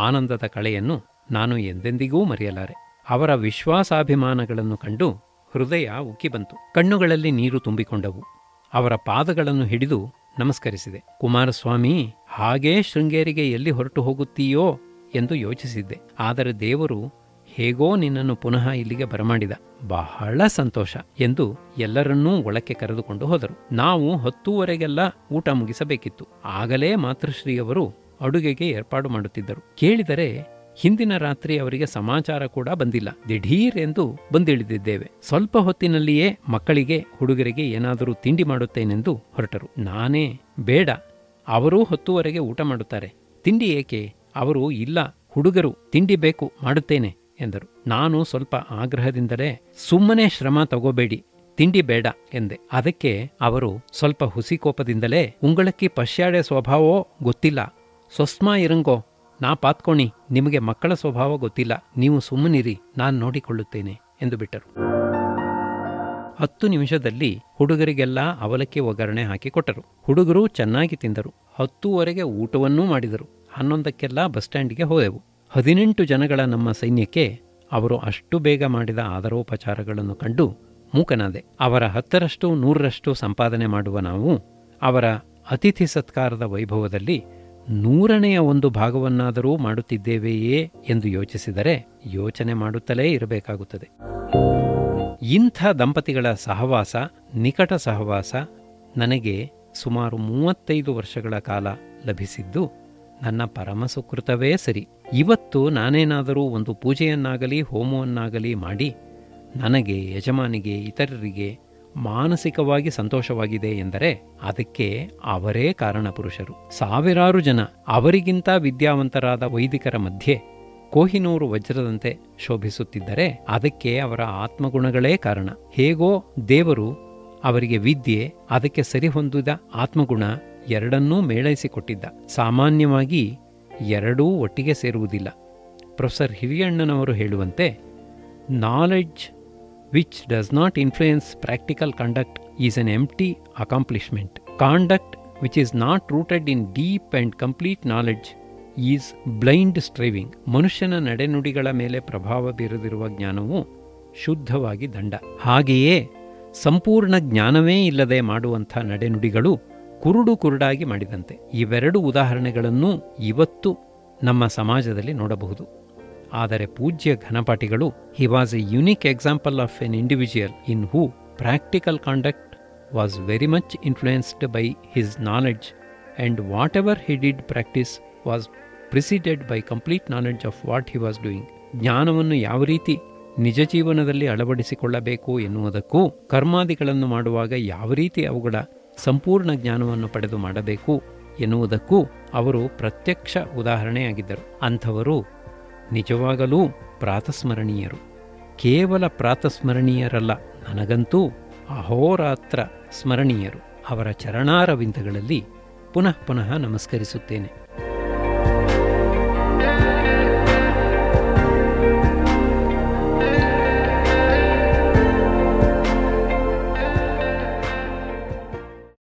ಆನಂದದ ಕಳೆಯನ್ನು ನಾನು ಎಂದೆಂದಿಗೂ ಮರೆಯಲಾರೆ. ಅವರ ವಿಶ್ವಾಸಾಭಿಮಾನಗಳನ್ನು ಕಂಡು ಹೃದಯ ಉಕ್ಕಿ ಬಂತು. ಕಣ್ಣುಗಳಲ್ಲಿ ನೀರು ತುಂಬಿಕೊಂಡವು. ಅವರ ಪಾದಗಳನ್ನು ಹಿಡಿದು ನಮಸ್ಕರಿಸಿದೆ. ಕುಮಾರಸ್ವಾಮಿ, ಹಾಗೇ ಶೃಂಗೇರಿಗೆ ಎಲ್ಲಿ ಹೊರಟು ಹೋಗುತ್ತೀಯೋ ಎಂದು ಯೋಚಿಸಿದ್ದೆ. ಆದರೆ ದೇವರು ಹೇಗೋ ನಿನ್ನನ್ನು ಪುನಃ ಇಲ್ಲಿಗೆ ಬರಮಾಡಿದ, ಬಹಳ ಸಂತೋಷ ಎಂದು ಎಲ್ಲರನ್ನೂ ಒಳಕ್ಕೆ ಕರೆದುಕೊಂಡು ಹೋದರು. ನಾವು 10:00 ಊಟ ಮುಗಿಸಬೇಕಿತ್ತು. ಆಗಲೇ ಮಾತೃಶ್ರೀಯವರು ಅಡುಗೆಗೆ ಏರ್ಪಾಡು ಮಾಡುತ್ತಿದ್ದರು. ಕೇಳಿದರೆ ಹಿಂದಿನ ರಾತ್ರಿ ಅವರಿಗೆ ಸಮಾಚಾರ ಕೂಡ ಬಂದಿಲ್ಲ. ದಿಢೀರ್ ಎಂದು ಬಂದಿಳಿದಿದ್ದೇವೆ. ಸ್ವಲ್ಪ ಹೊತ್ತಿನಲ್ಲಿಯೇ ಮಕ್ಕಳಿಗೆ, ಹುಡುಗರಿಗೆ ಏನಾದರೂ ತಿಂಡಿ ಮಾಡುತ್ತೇನೆಂದು ಹೊರಟರು. ನಾನೇ ಬೇಡ, ಅವರೂ 10:00 ಊಟ ಮಾಡುತ್ತಾರೆ, ತಿಂಡಿ ಏಕೆ? ಅವರು ಇಲ್ಲ, ಹುಡುಗರು ತಿಂಡಿ ಬೇಕು, ಮಾಡುತ್ತೇನೆ ಎಂದರು. ನಾನು ಸ್ವಲ್ಪ ಆಗ್ರಹದಿಂದಲೇ ಸುಮ್ಮನೆ ಶ್ರಮ ತಗೋಬೇಡಿ, ತಿಂಡಿ ಬೇಡ ಎಂದೆ. ಅದಕ್ಕೆ ಅವರು ಸ್ವಲ್ಪ ಹುಸಿಕೋಪದಿಂದಲೇ, ಉಂಗಳಕ್ಕಿ ಪಶ್ಯಾಡೆ ಸ್ವಭಾವೋ ಗೊತ್ತಿಲ್ಲ, ಸ್ವಸ್ಮ ಇರಂಗೋ ನಾ ಪಾತ್ಕೋಣಿ, ನಿಮಗೆ ಮಕ್ಕಳ ಸ್ವಭಾವ ಗೊತ್ತಿಲ್ಲ, ನೀವು ಸುಮ್ಮನಿರಿ, ನಾನು ನೋಡಿಕೊಳ್ಳುತ್ತೇನೆ ಎಂದು ಬಿಟ್ಟರು. 10 ನಿಮಿಷದಲ್ಲಿ ಹುಡುಗರಿಗೆಲ್ಲ ಅವಲಕ್ಕಿ ಒಗ್ಗರಣೆ ಹಾಕಿಕೊಟ್ಟರು. ಹುಡುಗರು ಚೆನ್ನಾಗಿ ತಿಂದರು. 10:15ಗೆ ಊಟವನ್ನೂ ಮಾಡಿದರು. 11ಕ್ಕೆಲ್ಲ ಬಸ್ ಸ್ಟ್ಯಾಂಡಿಗೆ ಹೋದೆವು. 18 ಜನಗಳ ನಮ್ಮ ಸೈನ್ಯಕ್ಕೆ ಅವರು ಅಷ್ಟು ಬೇಗ ಮಾಡಿದ ಆದರೋಪಚಾರಗಳನ್ನು ಕಂಡು ಮೂಕನಾದೆ. ಅವರ 10ರಷ್ಟು 100ರಷ್ಟು ಸಂಪಾದನೆ ಮಾಡುವ ನಾವು ಅವರ ಅತಿಥಿ ಸತ್ಕಾರದ ವೈಭವದಲ್ಲಿ 100ನೆಯ 1 ಭಾಗವನ್ನಾದರೂ ಮಾಡುತ್ತಿದ್ದೇವೆಯೇ ಎಂದು ಯೋಚಿಸಿದರೆ ಯೋಚನೆ ಮಾಡುತ್ತಲೇ ಇರಬೇಕಾಗುತ್ತದೆ. ಇಂಥ ದಂಪತಿಗಳ ಸಹವಾಸ, ನಿಕಟ ಸಹವಾಸ ನನಗೆ ಸುಮಾರು 35 ವರ್ಷಗಳ ಕಾಲ ಲಭಿಸಿದ್ದು ನನ್ನ ಪರಮ ಸುಕೃತವೇ ಸರಿ. ಇವತ್ತು ನಾನೇನಾದರೂ ಒಂದು ಪೂಜೆಯನ್ನಾಗಲಿ ಹೋಮವನ್ನಾಗಲಿ ಮಾಡಿ ನನಗೆ, ಯಜಮಾನಿಗೆ, ಇತರರಿಗೆ ಮಾನಸಿಕವಾಗಿ ಸಂತೋಷವಾಗಿದೆ ಎಂದರೆ ಅದಕ್ಕೆ ಅವರೇ ಕಾರಣ ಪುರುಷರು. ಸಾವಿರಾರು ಜನ ಅವರಿಗಿಂತ ವಿದ್ಯಾವಂತರಾದ ವೈದಿಕರ ಮಧ್ಯೆ ಕೋಹಿನೂರು ವಜ್ರದಂತೆ ಶೋಭಿಸುತ್ತಿದ್ದರೆ ಅದಕ್ಕೆ ಅವರ ಆತ್ಮಗುಣಗಳೇ ಕಾರಣ. ಹೇಗೋ ದೇವರು ಅವರಿಗೆ ವಿದ್ಯೆ, ಅದಕ್ಕೆ ಸರಿಹೊಂದಿದ ಆತ್ಮಗುಣ ಎರಡನ್ನೂ ಮೇಳೈಸಿಕೊಟ್ಟಿದ್ದ. ಸಾಮಾನ್ಯವಾಗಿ ಎರಡೂ ಒಟ್ಟಿಗೆ ಸೇರುವುದಿಲ್ಲ. ಪ್ರೊಫೆಸರ್ ಹಿರಿಯಣ್ಣನವರು ಹೇಳುವಂತೆ, knowledge which does not influence practical conduct is N empty accomplishment. Conduct which is not rooted in deep and complete knowledge is blind striving. ಮನುಷ್ಯನ ನಡೆನುಡಿಗಳ ಮೇಲೆ ಪ್ರಭಾವ ಬೀರದಿರುವ ಜ್ಞಾನವು ಶುದ್ಧವಾಗಿ ದಂಡ. ಹಾಗೆಯೇ ಸಂಪೂರ್ಣ ಜ್ಞಾನವೇ ಇಲ್ಲದೆ ಮಾಡುವಂಥ ನಡೆನುಡಿಗಳು ಕುರುಡು ಕುರುಡಾಗಿ ಮಾಡಿದಂತೆ. ಇವೆರಡು ಉದಾಹರಣೆಗಳನ್ನೂ ಇವತ್ತು ನಮ್ಮ ಸಮಾಜದಲ್ಲಿ ನೋಡಬಹುದು. ಆದರೆ ಪೂಜ್ಯ ಘನಪಾಠಿಗಳು, he was a unique example of an individual in who practical conduct was very much influenced by his knowledge and whatever he did practice was preceded by complete knowledge of what he was doing. ಜ್ಞಾನವನ್ನು ಯಾವ ರೀತಿ ನಿಜ ಜೀವನದಲ್ಲಿ ಅಳವಡಿಸಿಕೊಳ್ಳಬೇಕು ಎನ್ನುವುದಕ್ಕೂ, ಕರ್ಮಾದಿಗಳನ್ನು ಮಾಡುವಾಗ ಯಾವ ರೀತಿ ಅವುಗಳ ಸಂಪೂರ್ಣ ಜ್ಞಾನವನ್ನು ಪಡೆದು ಮಾಡಬೇಕು ಎನ್ನುವುದಕ್ಕೂ ಅವರು ಪ್ರತ್ಯಕ್ಷ ಉದಾಹರಣೆಯಾಗಿದ್ದರು. ಅಂಥವರು ನಿಜವಾಗಲೂ ಪ್ರಾತಸ್ಮರಣೀಯರು. ಕೇವಲ ಪ್ರಾತಸ್ಮರಣೀಯರಲ್ಲ, ನನಗಂತೂ ಅಹೋರಾತ್ರ ಸ್ಮರಣೀಯರು. ಅವರ ಚರಣಾರವಿಂದಗಳಲ್ಲಿ ಪುನಃ ಪುನಃ ನಮಸ್ಕರಿಸುತ್ತೇನೆ.